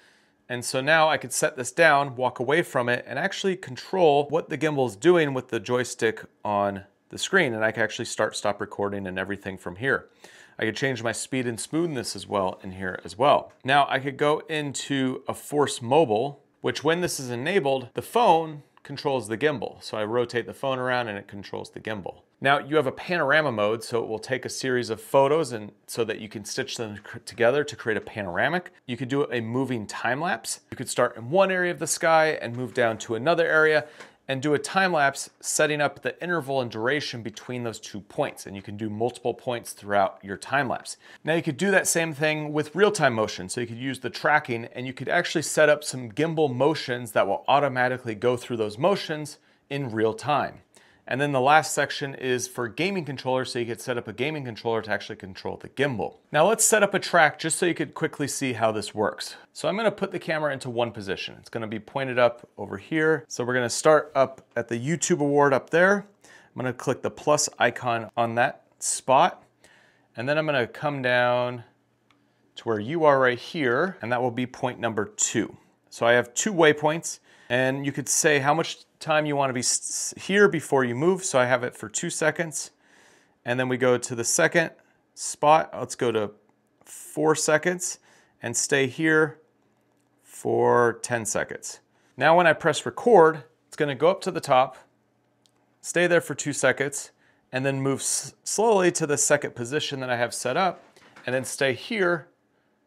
And so now I could set this down, walk away from it, and actually control what the gimbal is doing with the joystick on the screen. And I can actually start, stop recording and everything from here. I could change my speed and smoothness as well in here as well. Now I could go into a force mobile, which when this is enabled, the phone controls the gimbal. So I rotate the phone around and it controls the gimbal. Now you have a panorama mode, so it will take a series of photos and so that you can stitch them together to create a panoramic. You could do a moving time lapse. You could start in one area of the sky and move down to another area and do a time lapse, setting up the interval and duration between those 2 points. And you can do multiple points throughout your time lapse. Now you could do that same thing with real-time motion. So you could use the tracking and you could actually set up some gimbal motions that will automatically go through those motions in real time. And then the last section is for gaming controllers, so you could set up a gaming controller to actually control the gimbal. Now let's set up a track just so you could quickly see how this works. So I'm gonna put the camera into one position. It's gonna be pointed up over here. So we're gonna start up at the YouTube award up there. I'm gonna click the plus icon on that spot. And then I'm gonna come down to where you are right here, and that will be point number 2. So I have 2 waypoints, and you could say how much time you want to be here before you move. So I have it for 2 seconds. and then we go to the second spot. Let's go to 4 seconds and stay here for 10 seconds. Now when I press record, it's going to go up to the top, stay there for 2 seconds, and then move slowly to the second position that I have set up, and then stay here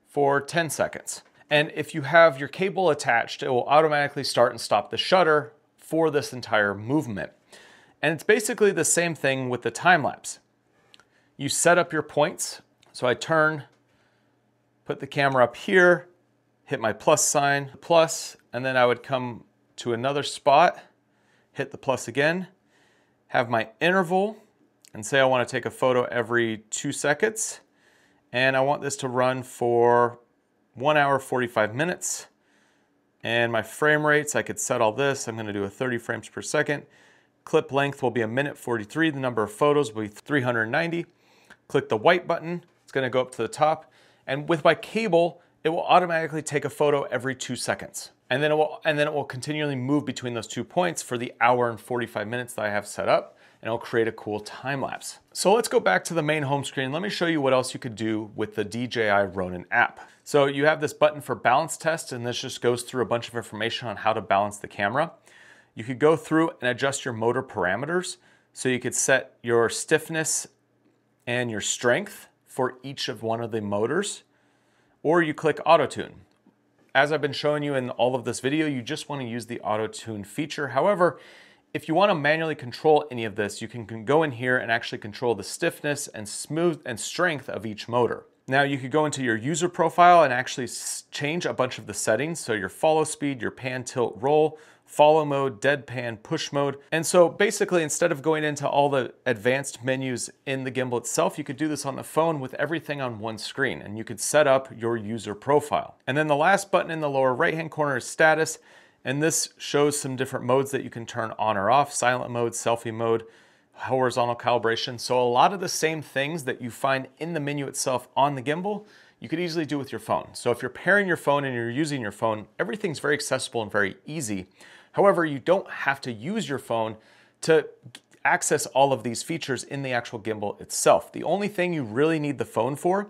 for 10 seconds. And if you have your cable attached, it will automatically start and stop the shutter for this entire movement. And it's basically the same thing with the time lapse. You set up your points. So I turn, put the camera up here, hit my plus sign, plus, and then I would come to another spot, hit the plus again, have my interval, and say I want to take a photo every 2 seconds. And I want this to run for 1 hour, 45 minutes. And my frame rates, I could set all this. I'm going to do a 30 frames per second. Clip length will be 1:43. The number of photos will be 390. Click the white button. It's going to go up to the top. And with my cable, it will automatically take a photo every 2 seconds. And then it will continually move between those 2 points for the hour and 45 minutes that I have set up, and it'll create a cool time lapse. So let's go back to the main home screen. Let me show you what else you could do with the DJI Ronin app. So you have this button for balance test, and this just goes through a bunch of information on how to balance the camera. You could go through and adjust your motor parameters. So you could set your stiffness and your strength for each of one of the motors, or you click auto tune. As I've been showing you in all of this video, you just want to use the auto tune feature. However, if you want to manually control any of this, you can go in here and actually control the stiffness and smooth and strength of each motor. Now you could go into your user profile and actually change a bunch of the settings. So your follow speed, your pan, tilt, roll, follow mode, deadpan, push mode. And so basically, instead of going into all the advanced menus in the gimbal itself, you could do this on the phone with everything on one screen, and you could set up your user profile. And then the last button in the lower right-hand corner is status. And this shows some different modes that you can turn on or off: silent mode, selfie mode, horizontal calibration. So a lot of the same things that you find in the menu itself on the gimbal, you could easily do with your phone. So if you're pairing your phone and you're using your phone, everything's very accessible and very easy. However, you don't have to use your phone to access all of these features in the actual gimbal itself. The only thing you really need the phone for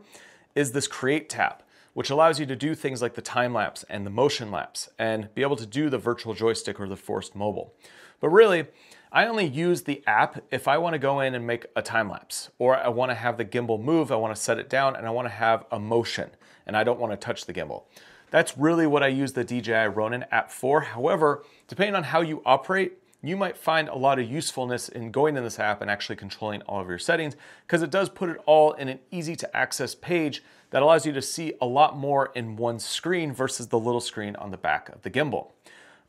is this Create tab, which allows you to do things like the time lapse and the motion lapse and be able to do the virtual joystick or the forced mobile. But really, I only use the app if I want to go in and make a time lapse, or I want to have the gimbal move, I want to set it down, and I want to have a motion, and I don't want to touch the gimbal. That's really what I use the DJI Ronin app for. However, depending on how you operate, you might find a lot of usefulness in going in this app and actually controlling all of your settings, because it does put it all in an easy to access page that allows you to see a lot more in one screen versus the little screen on the back of the gimbal.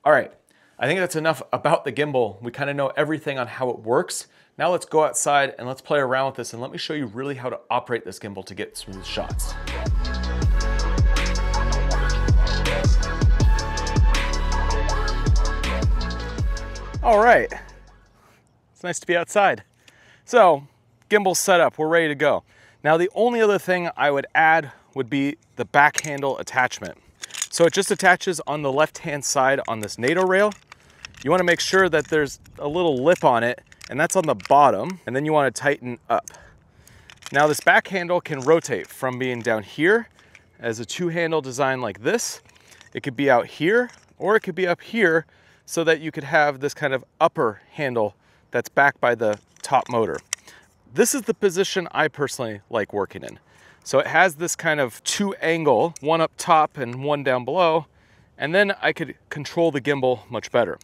All right, I think that's enough about the gimbal. We kind of know everything on how it works. Now let's go outside and let's play around with this, and let me show you really how to operate this gimbal to get smooth shots. All right, it's nice to be outside. So, gimbal set up, we're ready to go. Now the only other thing I would add would be the back handle attachment. So it just attaches on the left-hand side on this NATO rail. You wanna make sure that there's a little lip on it, and that's on the bottom, and then you wanna tighten up. Now this back handle can rotate from being down here as a two-handle design like this. It could be out here, or it could be up here, so that you could have this kind of upper handle that's backed by the top motor. This is the position I personally like working in. So it has this kind of two angle, one up top and one down below, and then I could control the gimbal much better.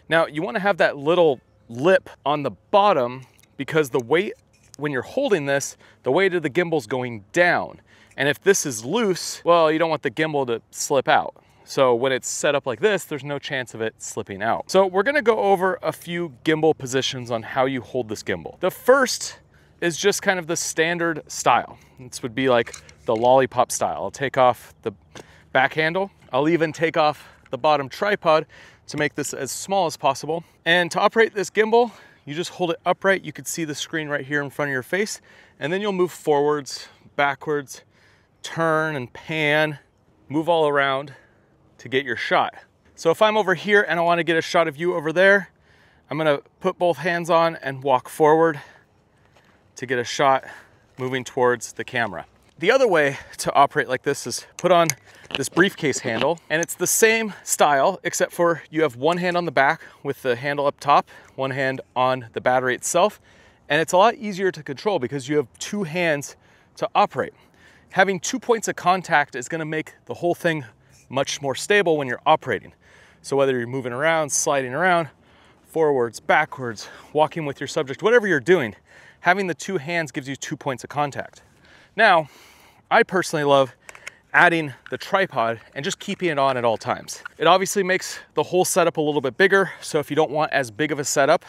Now you want to have that little lip on the bottom, because the weight, when you're holding this, the weight of the gimbal's going down. And if this is loose, well, you don't want the gimbal to slip out. So when it's set up like this, there's no chance of it slipping out. So we're gonna go over a few gimbal positions on how you hold this gimbal. The first is just kind of the standard style. This would be like the lollipop style. I'll take off the back handle. I'll even take off the bottom tripod to make this as small as possible. And to operate this gimbal, you just hold it upright. You could see the screen right here in front of your face, and then you'll move forwards, backwards, turn and pan, move all around to get your shot. So if I'm over here and I want to get a shot of you over there, I'm gonna put both hands on and walk forward to get a shot moving towards the camera. The other way to operate like this is put on this briefcase handle, and it's the same style except for you have one hand on the back with the handle up top, one hand on the battery itself, and it's a lot easier to control because you have two hands to operate. Having 2 points of contact is going to make the whole thing much more stable when you're operating. So whether you're moving around, sliding around, forwards, backwards, walking with your subject, whatever you're doing, having the two hands gives you 2 points of contact. Now, I personally love adding the tripod and just keeping it on at all times. It obviously makes the whole setup a little bit bigger, so if you don't want as big of a setup,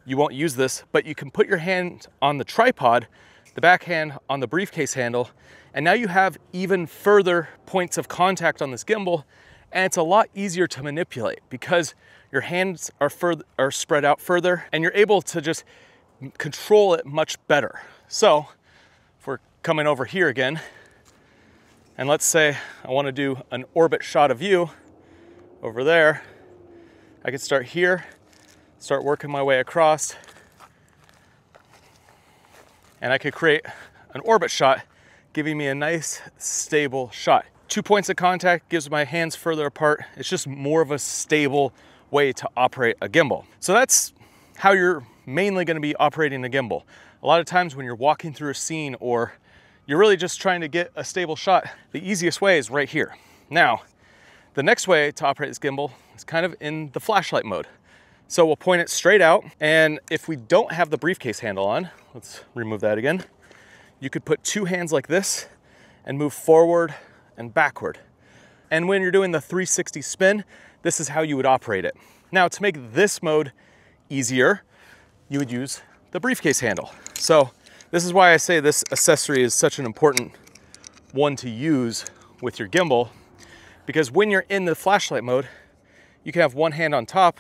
you won't use this, but you can put your hand on the tripod, the back hand on the briefcase handle, and now you have even further points of contact on this gimbal, and it's a lot easier to manipulate because your hands are spread out further and you're able to just control it much better. So if we're coming over here again, and let's say I want to do an orbit shot of you over there, I could start here, start working my way across, and I could create an orbit shot, giving me a nice stable shot. 2 points of contact gives my hands further apart. It's just more of a stable way to operate a gimbal. So that's how you're mainly going to be operating a gimbal. A lot of times when you're walking through a scene or you're really just trying to get a stable shot, the easiest way is right here. Now, the next way to operate this gimbal is kind of in the flashlight mode. So we'll point it straight out, and if we don't have the briefcase handle on, let's remove that again, you could put two hands like this and move forward and backward. And when you're doing the 360 spin, this is how you would operate it. Now, to make this mode easier, you would use the briefcase handle. So this is why I say this accessory is such an important one to use with your gimbal, because when you're in the flashlight mode, you can have one hand on top,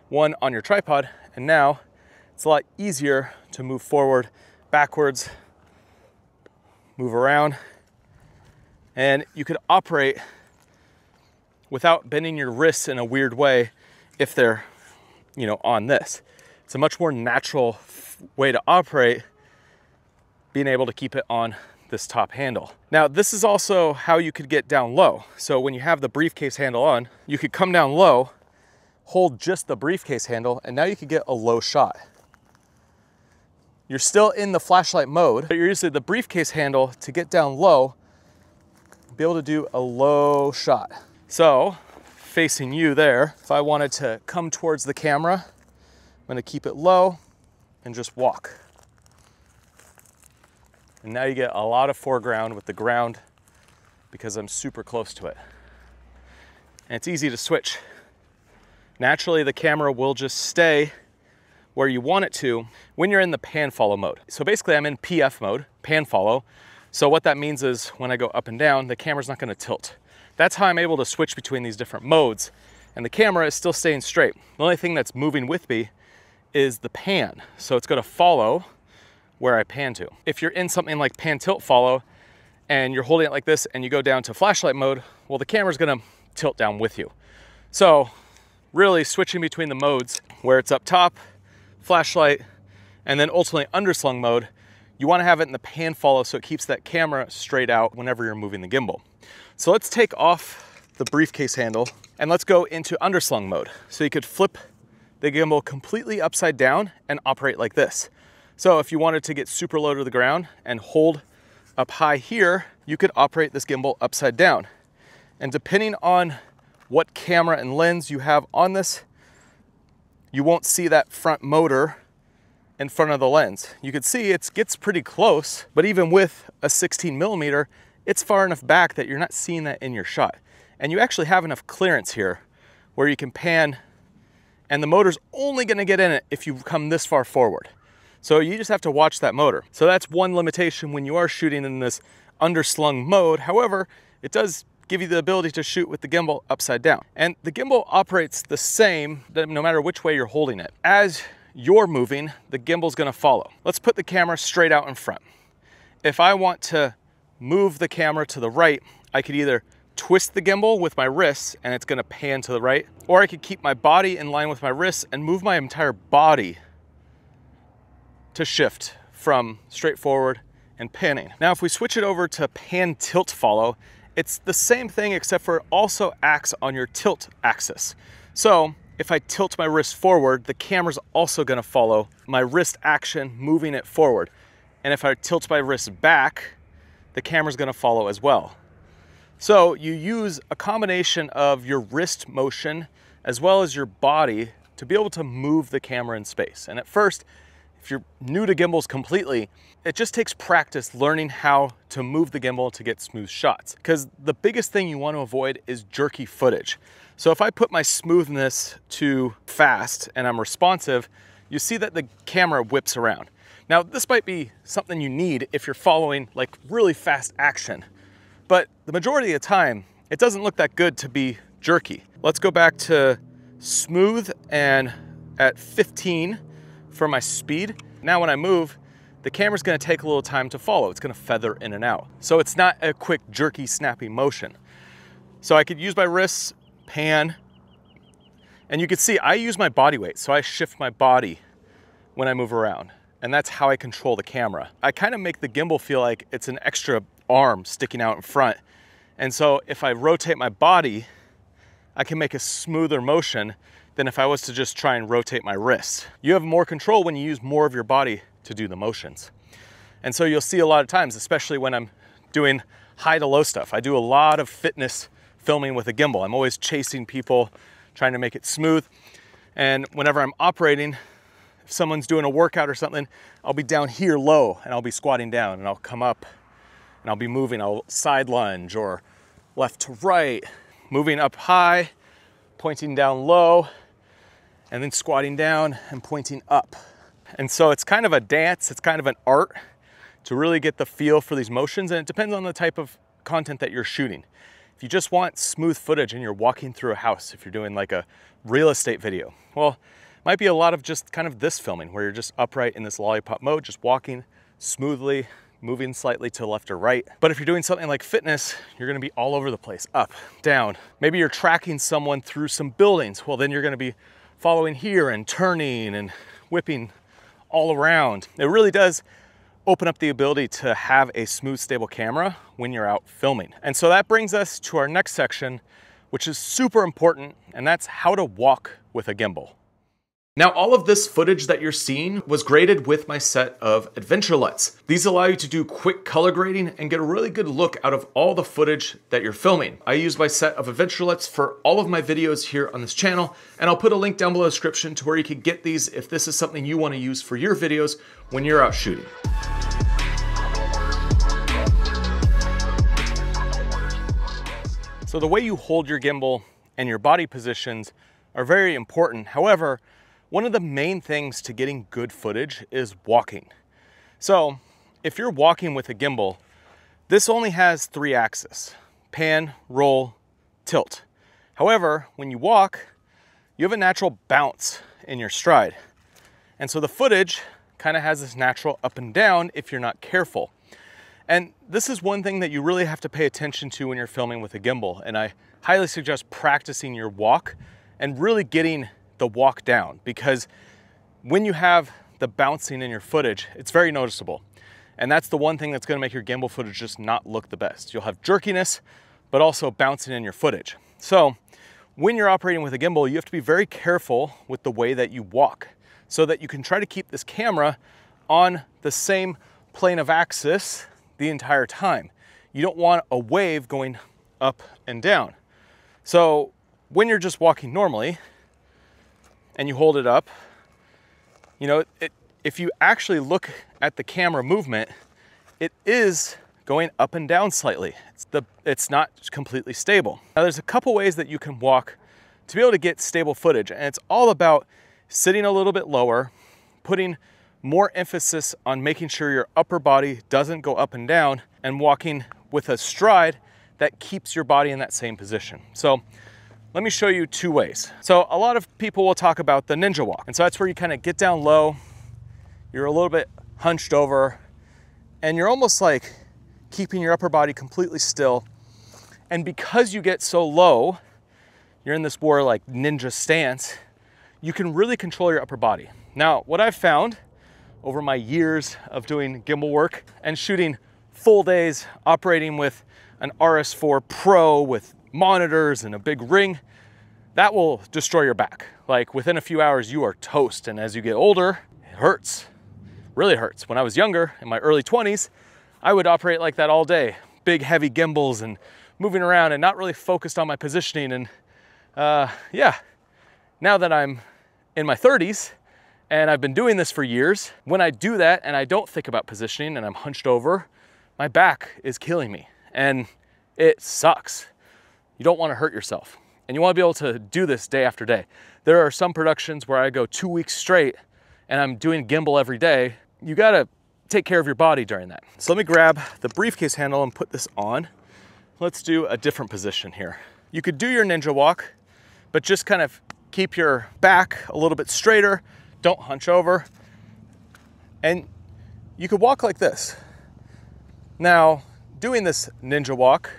one on your tripod, and now it's a lot easier to move forward, backwards, move around, and you could operate without bending your wrists in a weird way if they're, on this. It's a much more natural way to operate, being able to keep it on this top handle. Now, this is also how you could get down low. So when you have the briefcase handle on, you could come down low, hold just the briefcase handle, and now you could get a low shot. You're still in the flashlight mode, but you're using the briefcase handle to get down low, be able to do a low shot. So, facing you there, if I wanted to come towards the camera, I'm gonna keep it low and just walk. And now you get a lot of foreground with the ground because I'm super close to it. And it's easy to switch. Naturally, the camera will just stay where you want it to when you're in the pan follow mode. So basically I'm in PF mode, pan follow. So what that means is when I go up and down, the camera's not gonna tilt. That's how I'm able to switch between these different modes, and the camera is still staying straight. The only thing that's moving with me is the pan. So it's gonna follow where I pan to. If you're in something like pan tilt follow and you're holding it like this and you go down to flashlight mode, well, the camera's gonna tilt down with you. So really switching between the modes where it's up top, flashlight, and then ultimately underslung mode, you wanna have it in the pan follow so it keeps that camera straight out whenever you're moving the gimbal. So let's take off the briefcase handle and let's go into underslung mode. So you could flip the gimbal completely upside down and operate like this. So if you wanted to get super low to the ground and hold up high here, you could operate this gimbal upside down. And depending on what camera and lens you have on this, you won't see that front motor in front of the lens. You can see it gets pretty close, but even with a 16mm, it's far enough back that you're not seeing that in your shot. And you actually have enough clearance here where you can pan, and the motor's only gonna get in it if you come this far forward. So you just have to watch that motor. So that's one limitation when you are shooting in this underslung mode. However, it does give you the ability to shoot with the gimbal upside down. And the gimbal operates the same no matter which way you're holding it. As you're moving, the gimbal's gonna follow. Let's put the camera straight out in front. If I want to move the camera to the right, I could either twist the gimbal with my wrists and it's gonna pan to the right, or I could keep my body in line with my wrists and move my entire body to shift from straightforward and panning. Now, if we switch it over to pan tilt follow, it's the same thing except for it also acts on your tilt axis. So if I tilt my wrist forward, the camera's also gonna follow my wrist action, moving it forward. And if I tilt my wrist back, the camera's gonna follow as well. So you use a combination of your wrist motion as well as your body to be able to move the camera in space. And at first, if you're new to gimbals completely, it just takes practice learning how to move the gimbal to get smooth shots. Because the biggest thing you want to avoid is jerky footage. So if I put my smoothness to fast and I'm responsive, you see that the camera whips around. Now, this might be something you need if you're following like really fast action, but the majority of the time, it doesn't look that good to be jerky. Let's go back to smooth and at 15 for my speed. Now when I move, the camera's gonna take a little time to follow. It's gonna feather in and out. So it's not a quick, jerky, snappy motion. So I could use my wrists, pan, and you can see I use my body weight. So I shift my body when I move around, and that's how I control the camera. I kind of make the gimbal feel like it's an extra arm sticking out in front. And so if I rotate my body, I can make a smoother motion than if I was to just try and rotate my wrist. You have more control when you use more of your body to do the motions. And so you'll see a lot of times, especially when I'm doing high to low stuff. I do a lot of fitness filming with a gimbal. I'm always chasing people, trying to make it smooth. And whenever I'm operating, if someone's doing a workout or something, I'll be down here low and I'll be squatting down, and I'll come up and I'll be moving. I'll side lunge or left to right, moving up high, pointing down low, and then squatting down and pointing up. And so it's kind of a dance, it's kind of an art to really get the feel for these motions, and it depends on the type of content that you're shooting. If you just want smooth footage and you're walking through a house, if you're doing like a real estate video, well, it might be a lot of just kind of this filming where you're just upright in this lollipop mode, just walking smoothly, moving slightly to left or right. But if you're doing something like fitness, you're gonna be all over the place, up, down. Maybe you're tracking someone through some buildings. Well, then you're gonna be following here and turning and whipping all around. It really does open up the ability to have a smooth, stable camera when you're out filming. And so that brings us to our next section, which is super important, and that's how to walk with a gimbal. Now, all of this footage that you're seeing was graded with my set of adventure LUTs. These allow you to do quick color grading and get a really good look out of all the footage that you're filming. I use my set of adventure LUTs for all of my videos here on this channel, and I'll put a link down below in the description to where you can get these if this is something you want to use for your videos when you're out shooting. So the way you hold your gimbal and your body positions are very important. However, one of the main things to getting good footage is walking. So if you're walking with a gimbal, this only has 3 axes: pan, roll, tilt. However, when you walk, you have a natural bounce in your stride. And so the footage kind of has this natural up and down if you're not careful. And this is one thing that you really have to pay attention to when you're filming with a gimbal. And I highly suggest practicing your walk and really getting the walk down, because when you have the bouncing in your footage, it's very noticeable. And that's the one thing that's gonna make your gimbal footage just not look the best. You'll have jerkiness, but also bouncing in your footage. So when you're operating with a gimbal, you have to be very careful with the way that you walk so that you can try to keep this camera on the same plane of axis the entire time. You don't want a wave going up and down. So when you're just walking normally and you hold it up, you know, if you actually look at the camera movement, it is going up and down slightly. It's not completely stable. Now there's a couple ways that you can walk to be able to get stable footage, and it's all about sitting a little bit lower, putting more emphasis on making sure your upper body doesn't go up and down, and walking with a stride that keeps your body in that same position. So let me show you 2 ways. So a lot of people will talk about the ninja walk. And so that's where you kind of get down low, you're a little bit hunched over, and you're almost like keeping your upper body completely still. And because you get so low, you're in this more like ninja stance, you can really control your upper body. Now, what I've found over my years of doing gimbal work and shooting full days, operating with an RS4 Pro with monitors and a big ring, that will destroy your back. Like within a few hours, you are toast. And as you get older, it hurts, really hurts. When I was younger, in my early 20s, I would operate like that all day. Big heavy gimbals and moving around and not really focused on my positioning. And yeah, now that I'm in my 30s and I've been doing this for years, when I do that and I don't think about positioning and I'm hunched over, my back is killing me and it sucks. You don't want to hurt yourself and you want to be able to do this day after day. There are some productions where I go 2 weeks straight and I'm doing gimbal every day. You got to take care of your body during that. So let me grab the briefcase handle and put this on. Let's do a different position here. You could do your ninja walk, but just kind of keep your back a little bit straighter. Don't hunch over. And you could walk like this. Now, doing this ninja walk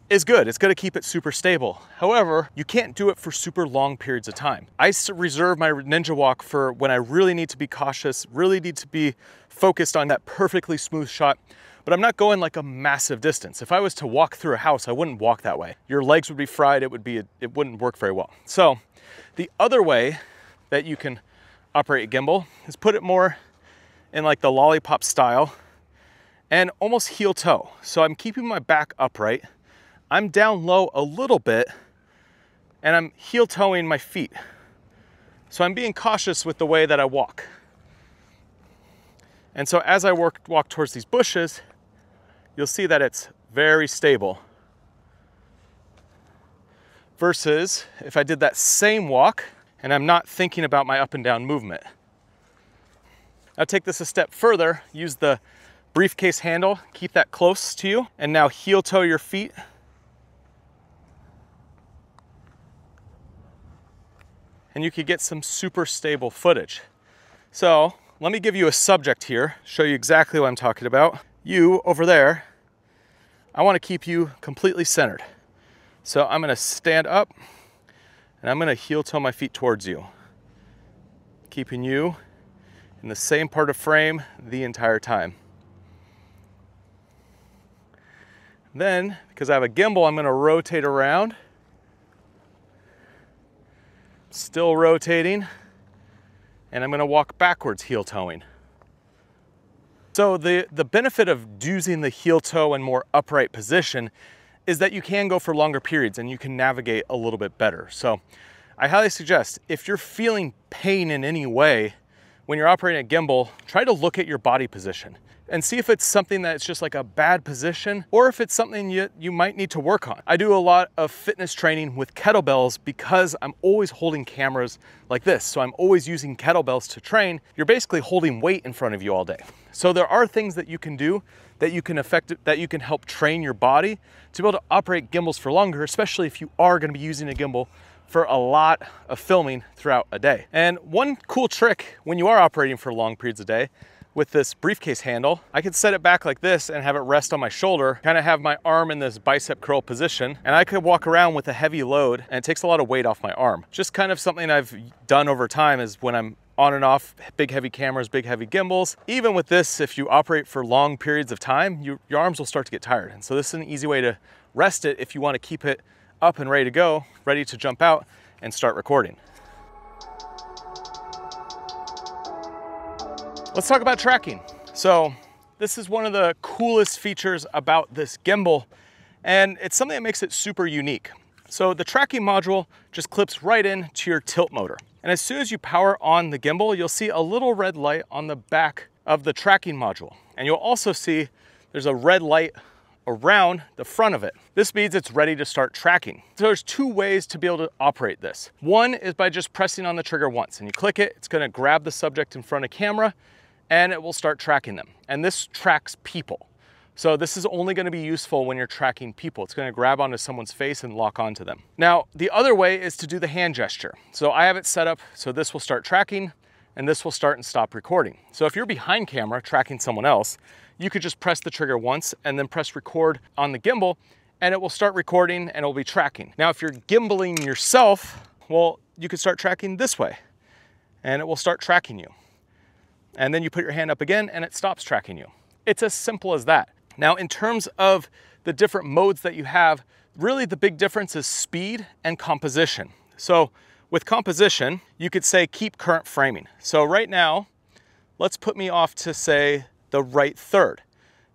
is good. It's gonna keep it super stable. However, you can't do it for super long periods of time. I reserve my ninja walk for when I really need to be cautious, really need to be focused on that perfectly smooth shot, but I'm not going like a massive distance. If I was to walk through a house, I wouldn't walk that way. Your legs would be fried, it wouldn't work very well. So the other way that you can operate a gimbal is put it more in like the lollipop style and almost heel toe. So I'm keeping my back upright. I'm down low a little bit and I'm heel toeing my feet. So I'm being cautious with the way that I walk. And so as I walk towards these bushes, you'll see that it's very stable. Versus if I did that same walk and I'm not thinking about my up and down movement. Now take this a step further, use the briefcase handle, keep that close to you, and now heel toe your feet. And you could get some super stable footage. So let me give you a subject here, show you exactly what I'm talking about. You over there, I want to keep you completely centered. So I'm going to stand up and I'm going to heel toe my feet towards you, keeping you in the same part of frame the entire time. Then, because I have a gimbal, I'm going to rotate around, still rotating, and I'm going to walk backwards heel toeing. So the benefit of using the heel toe and more upright position is that you can go for longer periods and you can navigate a little bit better. So I highly suggest if you're feeling pain in any way when you're operating a gimbal, try to look at your body position and see if it's something that's just like a bad position or if it's something you might need to work on. I do a lot of fitness training with kettlebells because I'm always holding cameras like this. So I'm always using kettlebells to train. You're basically holding weight in front of you all day. So there are things that you can do that you can help train your body to be able to operate gimbals for longer, especially if you are going to be using a gimbal for a lot of filming throughout a day. And one cool trick when you are operating for long periods of day with this briefcase handle, I could set it back like this and have it rest on my shoulder, kind of have my arm in this bicep curl position, and I could walk around with a heavy load and it takes a lot of weight off my arm. Just kind of something I've done over time is when I'm on and off big heavy cameras, big heavy gimbals. Even with this, if you operate for long periods of time, your arms will start to get tired. And so this is an easy way to rest it if you want to keep it up and ready to go, ready to jump out and start recording. Let's talk about tracking. So this is one of the coolest features about this gimbal, and it's something that makes it super unique. So the tracking module just clips right into your tilt motor. And as soon as you power on the gimbal, you'll see a little red light on the back of the tracking module. And you'll also see there's a red light around the front of it. This means it's ready to start tracking. So there's two ways to be able to operate this. One is by just pressing on the trigger once, and you click it, it's gonna grab the subject in front of camera and it will start tracking them. And this tracks people. So this is only going to be useful when you're tracking people. It's going to grab onto someone's face and lock onto them. Now, the other way is to do the hand gesture. So I have it set up so this will start tracking and this will start and stop recording. So if you're behind camera tracking someone else, you could just press the trigger once and then press record on the gimbal and it will start recording and it will be tracking. Now, if you're gimbaling yourself, well, you could start tracking this way and it will start tracking you. and then you put your hand up again and it stops tracking you. It's as simple as that. Now, in terms of the different modes that you have, really the big difference is speed and composition. So with composition, you could say keep current framing. So right now, let's put me off to say the right third.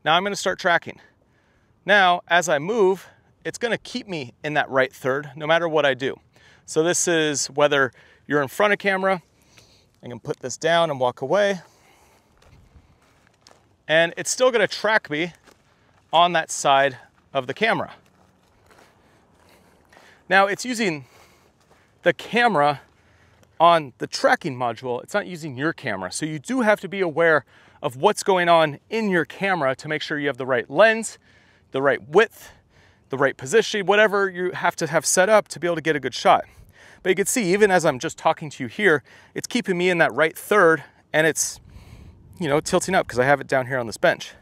Now I'm gonna start tracking. Now, as I move, it's gonna keep me in that right third no matter what I do. So this is whether you're in front of camera, I can put this down and walk away, and it's still gonna track me on that side of the camera. Now it's using the camera on the tracking module, it's not using your camera. So you do have to be aware of what's going on in your camera to make sure you have the right lens, the right width, the right position, whatever you have to have set up to be able to get a good shot. But you can see, even as I'm just talking to you here, it's keeping me in that right third, and it's, you know, tilting up because I have it down here on this bench.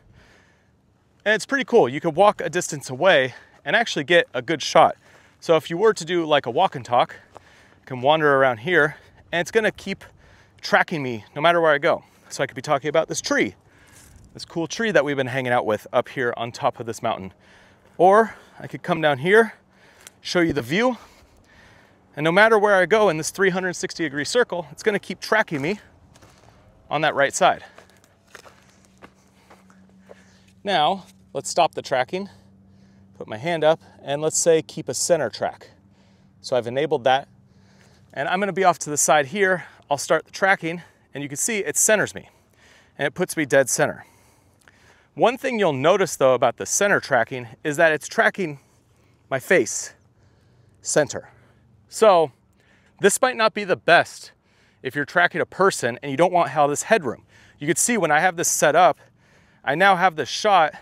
And it's pretty cool. You could walk a distance away and actually get a good shot. So if you were to do like a walk and talk, you can wander around here, and it's gonna keep tracking me no matter where I go. So I could be talking about this tree, this cool tree that we've been hanging out with up here on top of this mountain. Or I could come down here, show you the view, and no matter where I go in this 360-degree circle, it's gonna keep tracking me on that right side. Now, let's stop the tracking, put my hand up, and let's say keep a center track. So I've enabled that, and I'm gonna be off to the side here. I'll start the tracking, and you can see it centers me, and it puts me dead center. One thing you'll notice though about the center tracking is that it's tracking my face center. So this might not be the best if you're tracking a person and you don't want all this headroom. You can see when I have this set up, I now have this shot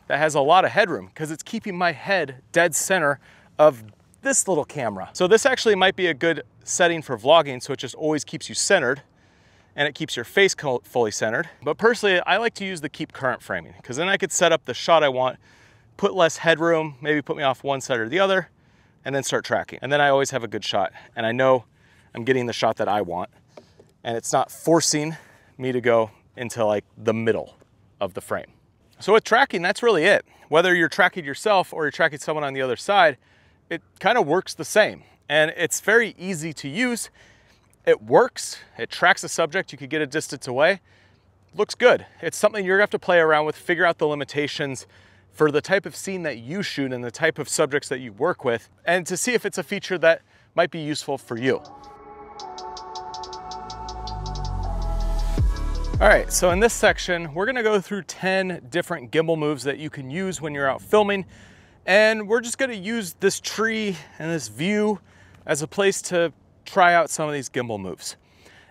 that has a lot of headroom because it's keeping my head dead center of this little camera. So this actually might be a good setting for vlogging, so it just always keeps you centered and it keeps your face fully centered. But personally, I like to use the keep current framing because then I could set up the shot I want, put less headroom, maybe put me off one side or the other, and then start tracking. And then I always have a good shot, and I know I'm getting the shot that I want, and it's not forcing me to go into like the middle of the frame. So with tracking, that's really it. Whether you're tracking yourself or you're tracking someone on the other side, it kind of works the same. And it's very easy to use. It works, it tracks the subject, you could get a distance away. Looks good. It's something you're gonna have to play around with, figure out the limitations for the type of scene that you shoot and the type of subjects that you work with, and to see if it's a feature that might be useful for you. All right, so in this section, we're gonna go through 10 different gimbal moves that you can use when you're out filming. And we're just gonna use this tree and this view as a place to try out some of these gimbal moves.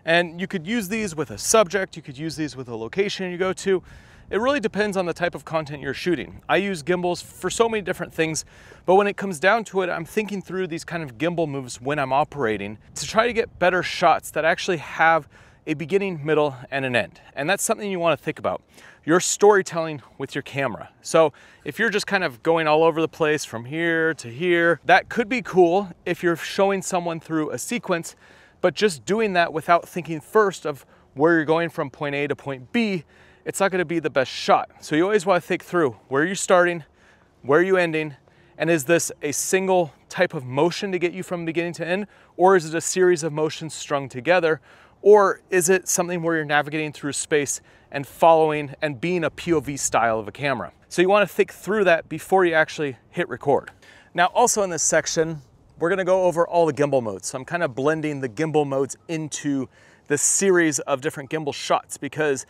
And you could use these with a subject, you could use these with a location you go to. It really depends on the type of content you're shooting. I use gimbals for so many different things, but when it comes down to it, I'm thinking through these kind of gimbal moves when I'm operating to try to get better shots that actually have a beginning, middle, and an end. And that's something you want to think about. Your storytelling with your camera. So if you're just kind of going all over the place from here to here, that could be cool if you're showing someone through a sequence, but just doing that without thinking first of where you're going from point A to point B, it's not gonna be the best shot. So you always wanna think through where you're starting, where are you ending, and is this a single type of motion to get you from beginning to end, or is it a series of motions strung together, or is it something where you're navigating through space and following and being a POV style of a camera? So you wanna think through that before you actually hit record. Now also in this section, we're gonna go over all the gimbal modes. So I'm kind of blending the gimbal modes into this series of different gimbal shots because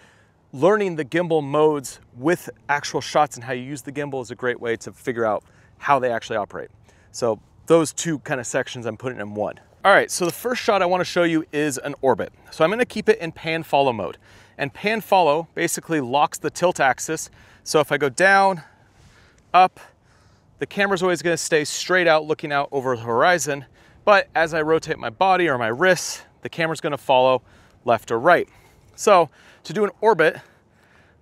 learning the gimbal modes with actual shots and how you use the gimbal is a great way to figure out how they actually operate. So those two kind of sections I'm putting in one. All right, so the first shot I want to show you is an orbit. So I'm going to keep it in pan follow mode. And pan follow basically locks the tilt axis. So if I go down, up, the camera's always going to stay straight out looking out over the horizon. But as I rotate my body or my wrists, the camera's going to follow left or right. So to do an orbit,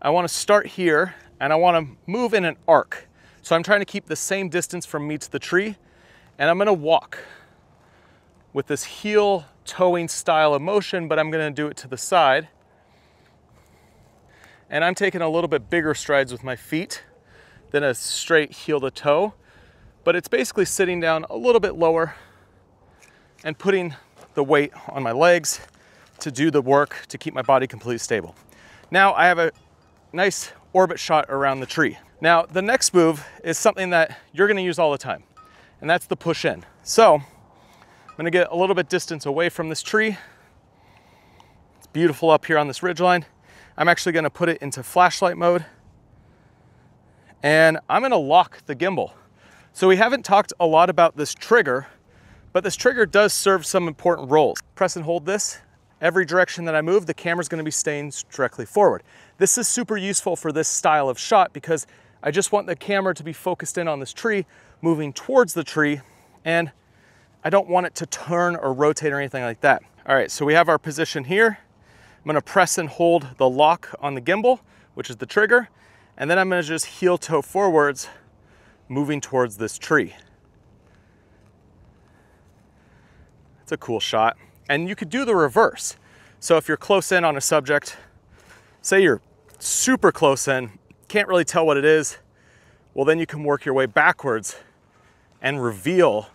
I want to start here and I want to move in an arc. So I'm trying to keep the same distance from me to the tree, and I'm going to walk with this heel towing style of motion, but I'm going to do it to the side. And I'm taking a little bit bigger strides with my feet than a straight heel to toe, but it's basically sitting down a little bit lower and putting the weight on my legs to do the work to keep my body completely stable. Now I have a nice orbit shot around the tree. Now the next move is something that you're gonna use all the time, and that's the push in. So I'm gonna get a little bit distance away from this tree. It's beautiful up here on this ridgeline. I'm actually gonna put it into flashlight mode, and I'm gonna lock the gimbal. So we haven't talked a lot about this trigger, but this trigger does serve some important roles. Press and hold this. Every direction that I move, the camera's gonna be staying directly forward. This is super useful for this style of shot because I just want the camera to be focused in on this tree, moving towards the tree, and I don't want it to turn or rotate or anything like that. All right, so we have our position here. I'm gonna press and hold the lock on the gimbal, which is the trigger, and then I'm gonna just heel toe forwards, moving towards this tree. It's a cool shot. And you could do the reverse. So if you're close in on a subject, say you're super close in, can't really tell what it is, well then you can work your way backwards and reveal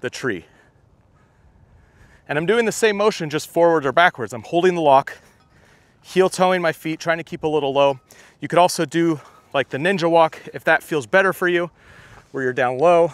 the tree. And I'm doing the same motion, just forward or backwards. I'm holding the lock, heel toeing my feet, trying to keep a little low. You could also do like the ninja walk if that feels better for you, where you're down low.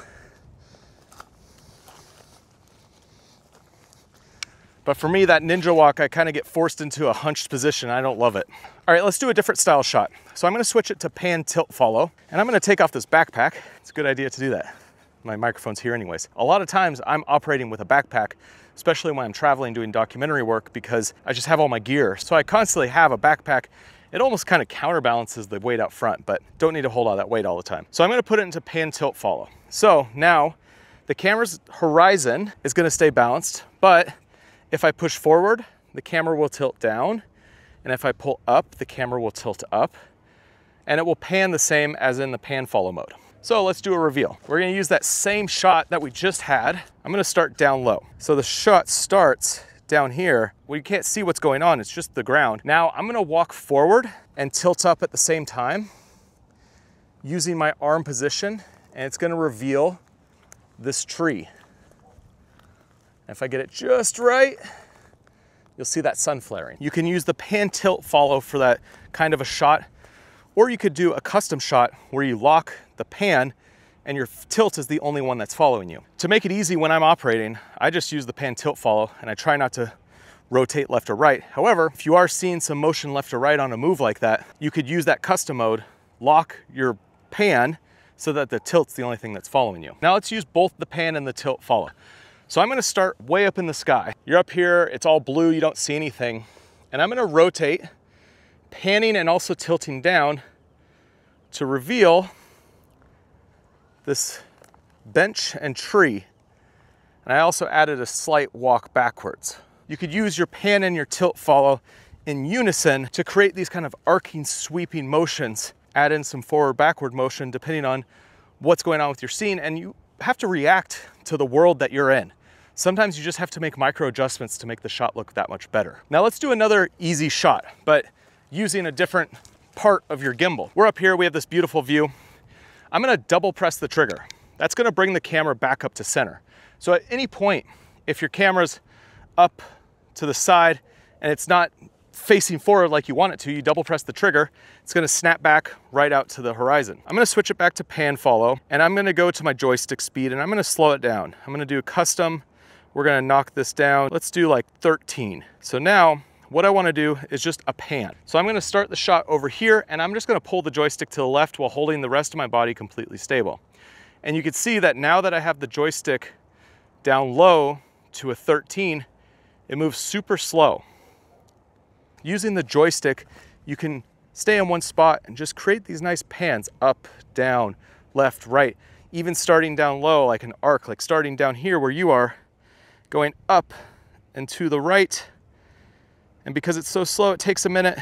But for me, that ninja walk, I kind of get forced into a hunched position. I don't love it. All right, let's do a different style shot. So I'm gonna switch it to pan, tilt, follow, and I'm gonna take off this backpack. It's a good idea to do that. My microphone's here anyways. A lot of times I'm operating with a backpack, especially when I'm traveling doing documentary work, because I just have all my gear. So I constantly have a backpack. It almost kind of counterbalances the weight out front, but don't need to hold all that weight all the time. So I'm gonna put it into pan, tilt, follow. So now the camera's horizon is gonna stay balanced, but if I push forward, the camera will tilt down, and if I pull up, the camera will tilt up, and it will pan the same as in the pan follow mode. So let's do a reveal. We're gonna use that same shot that we just had. I'm gonna start down low. So the shot starts down here. Well, you can't see what's going on, it's just the ground. Now I'm gonna walk forward and tilt up at the same time using my arm position, and it's gonna reveal this tree. If I get it just right, you'll see that sun flaring. You can use the pan tilt follow for that kind of a shot, or you could do a custom shot where you lock the pan and your tilt is the only one that's following you. To make it easy when I'm operating, I just use the pan tilt follow and I try not to rotate left or right. However, if you are seeing some motion left or right on a move like that, you could use that custom mode, lock your pan so that the tilt's the only thing that's following you. Now let's use both the pan and the tilt follow. So I'm gonna start way up in the sky. You're up here, it's all blue, you don't see anything. And I'm gonna rotate, panning and also tilting down to reveal this bench and tree. And I also added a slight walk backwards. You could use your pan and your tilt follow in unison to create these kind of arcing, sweeping motions. Add in some forward, backward motion depending on what's going on with your scene, and you have to react to the world that you're in. Sometimes you just have to make micro adjustments to make the shot look that much better. Now let's do another easy shot, but using a different part of your gimbal. We're up here, we have this beautiful view. I'm gonna double press the trigger. That's gonna bring the camera back up to center. So at any point, if your camera's up to the side and it's not facing forward like you want it to, you double press the trigger, it's gonna snap back right out to the horizon. I'm gonna switch it back to pan follow, and I'm gonna go to my joystick speed and I'm gonna slow it down. I'm gonna do custom. We're gonna knock this down. Let's do like 13. So now what I wanna do is just a pan. So I'm gonna start the shot over here and I'm just gonna pull the joystick to the left while holding the rest of my body completely stable. And you can see that now that I have the joystick down low to a 13, it moves super slow. Using the joystick, you can stay in one spot and just create these nice pans up, down, left, right, even starting down low like an arc, like starting down here where you are, going up and to the right. And because it's so slow, it takes a minute,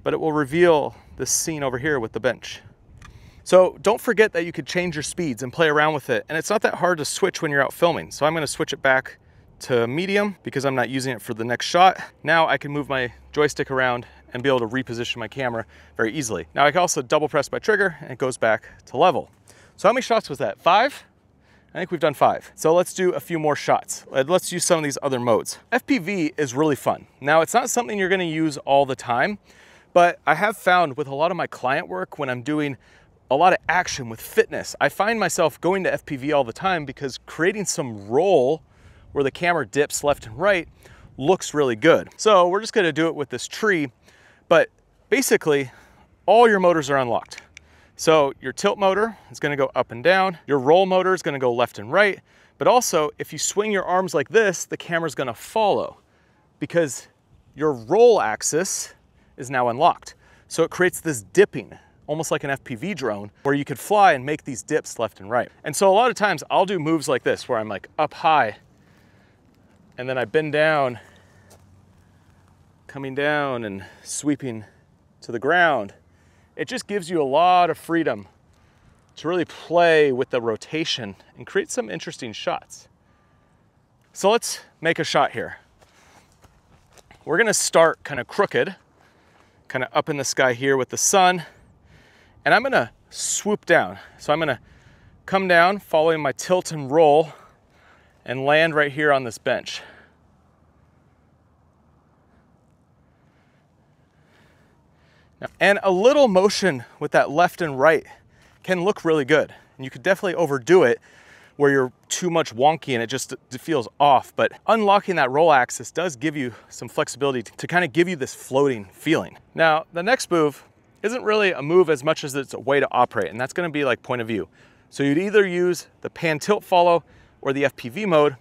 but it will reveal this scene over here with the bench. So don't forget that you could change your speeds and play around with it. And it's not that hard to switch when you're out filming. So I'm gonna switch it back to medium because I'm not using it for the next shot. Now I can move my joystick around and be able to reposition my camera very easily. Now I can also double press my trigger and it goes back to level. So how many shots was that? 5? I think we've done 5. So let's do a few more shots. Let's use some of these other modes. FPV is really fun. Now it's not something you're gonna use all the time, but I have found with a lot of my client work, when I'm doing a lot of action with fitness, I find myself going to FPV all the time because creating some roll where the camera dips left and right looks really good. So we're just gonna do it with this tree, but basically all your motors are unlocked. So your tilt motor is gonna go up and down, your roll motor is gonna go left and right, but also if you swing your arms like this, the camera's gonna follow because your roll axis is now unlocked. So it creates this dipping, almost like an FPV drone, where you could fly and make these dips left and right. And so a lot of times I'll do moves like this, where I'm like up high, and then I bend down, coming down and sweeping to the ground. It just gives you a lot of freedom to really play with the rotation and create some interesting shots. So let's make a shot here. We're gonna start kind of crooked, kind of up in the sky here with the sun, and I'm gonna swoop down. So I'm gonna come down following my tilt and roll and land right here on this bench. And a little motion with that left and right can look really good. And you could definitely overdo it where you're too much wonky and it feels off. But unlocking that roll axis does give you some flexibility to kind of give you this floating feeling. Now, the next move isn't really a move as much as it's a way to operate, and that's gonna be like point of view. So you'd either use the pan tilt follow or the FPV mode,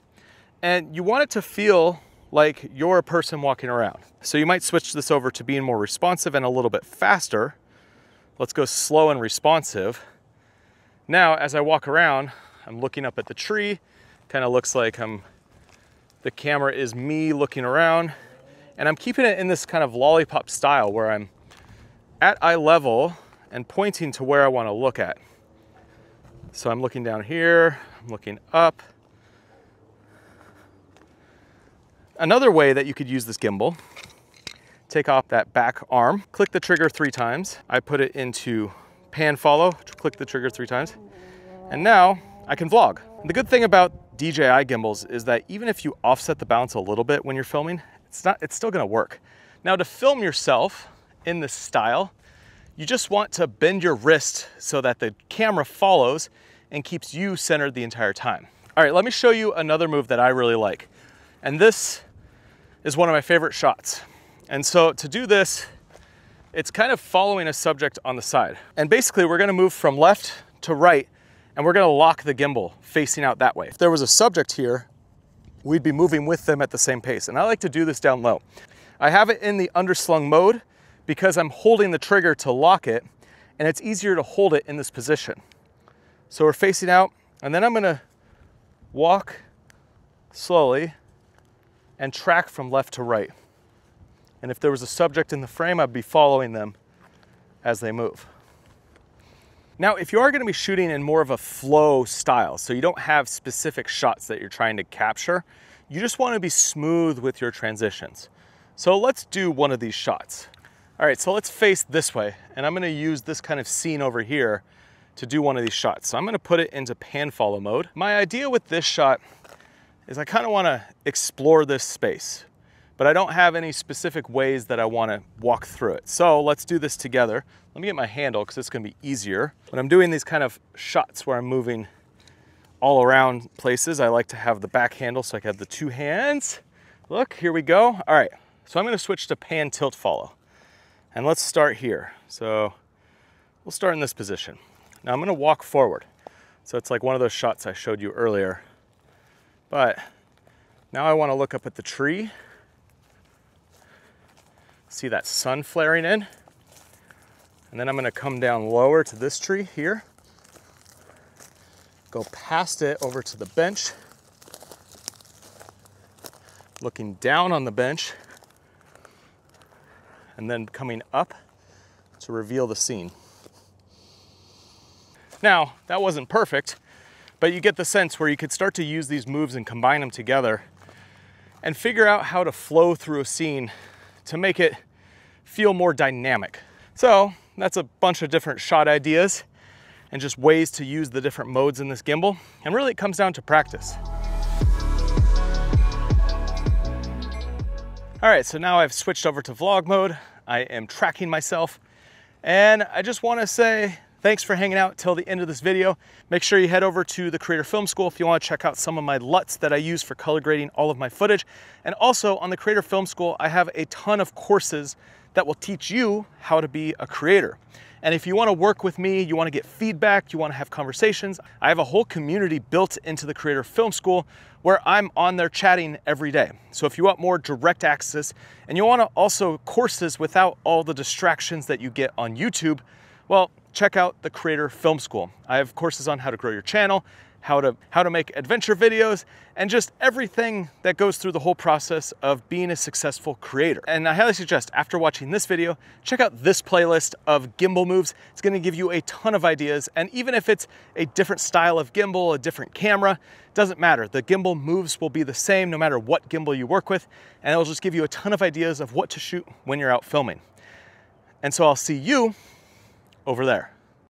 and you want it to feel like you're a person walking around. So you might switch this over to being more responsive and a little bit faster. Let's go slow and responsive. Now, as I walk around, I'm looking up at the tree. Kind of looks like the camera is me looking around, and I'm keeping it in this kind of lollipop style where I'm at eye level and pointing to where I want to look at. So I'm looking down here, I'm looking up. Another way that you could use this gimbal, take off that back arm, click the trigger 3 times. I put it into pan follow, click the trigger 3 times, and now I can vlog. The good thing about DJI gimbals is that even if you offset the balance a little bit when you're filming, it's still gonna work. Now to film yourself in this style, you just want to bend your wrist so that the camera follows and keeps you centered the entire time. All right, let me show you another move that I really like. And this is one of my favorite shots. And so to do this, it's kind of following a subject on the side. And basically we're gonna move from left to right, and we're gonna lock the gimbal facing out that way. If there was a subject here, we'd be moving with them at the same pace. And I like to do this down low. I have it in the underslung mode because I'm holding the trigger to lock it, and it's easier to hold it in this position. So we're facing out, and then I'm gonna walk slowly and track from left to right. And if there was a subject in the frame, I'd be following them as they move. Now, if you are gonna be shooting in more of a flow style, so you don't have specific shots that you're trying to capture, you just wanna be smooth with your transitions. So let's do one of these shots. All right, so let's face this way, and I'm gonna use this kind of scene over here to do one of these shots. So I'm gonna put it into pan follow mode. My idea with this shot is I kind of want to explore this space, but I don't have any specific ways that I want to walk through it. So let's do this together. Let me get my handle because it's going to be easier. When I'm doing these kind of shots where I'm moving all around places, I like to have the back handle so I can have the 2 hands. Look, here we go. All right, so I'm going to switch to pan tilt follow. And let's start here. So we'll start in this position. Now I'm going to walk forward. So it's like one of those shots I showed you earlier. But now I want to look up at the tree, see that sun flaring in, and then I'm going to come down lower to this tree here, go past it over to the bench, looking down on the bench, and then coming up to reveal the scene. Now, that wasn't perfect, but you get the sense where you could start to use these moves and combine them together and figure out how to flow through a scene to make it feel more dynamic. So that's a bunch of different shot ideas and just ways to use the different modes in this gimbal. And really it comes down to practice. All right, so now I've switched over to vlog mode. I am tracking myself. And I just wanna say thanks for hanging out till the end of this video. Make sure you head over to the Creator Film School if you wanna check out some of my LUTs that I use for color grading all of my footage. And also on the Creator Film School, I have a ton of courses that will teach you how to be a creator. And if you wanna work with me, you wanna get feedback, you wanna have conversations, I have a whole community built into the Creator Film School where I'm on there chatting every day. So if you want more direct access and you wanna also courses without all the distractions that you get on YouTube, well, check out the Creator Film School. I have courses on how to grow your channel, how to make adventure videos, and just everything that goes through the whole process of being a successful creator. And I highly suggest after watching this video, check out this playlist of gimbal moves. It's gonna give you a ton of ideas. And even if it's a different style of gimbal, a different camera, doesn't matter. The gimbal moves will be the same no matter what gimbal you work with. And it'll just give you a ton of ideas of what to shoot when you're out filming. And so I'll see you over there.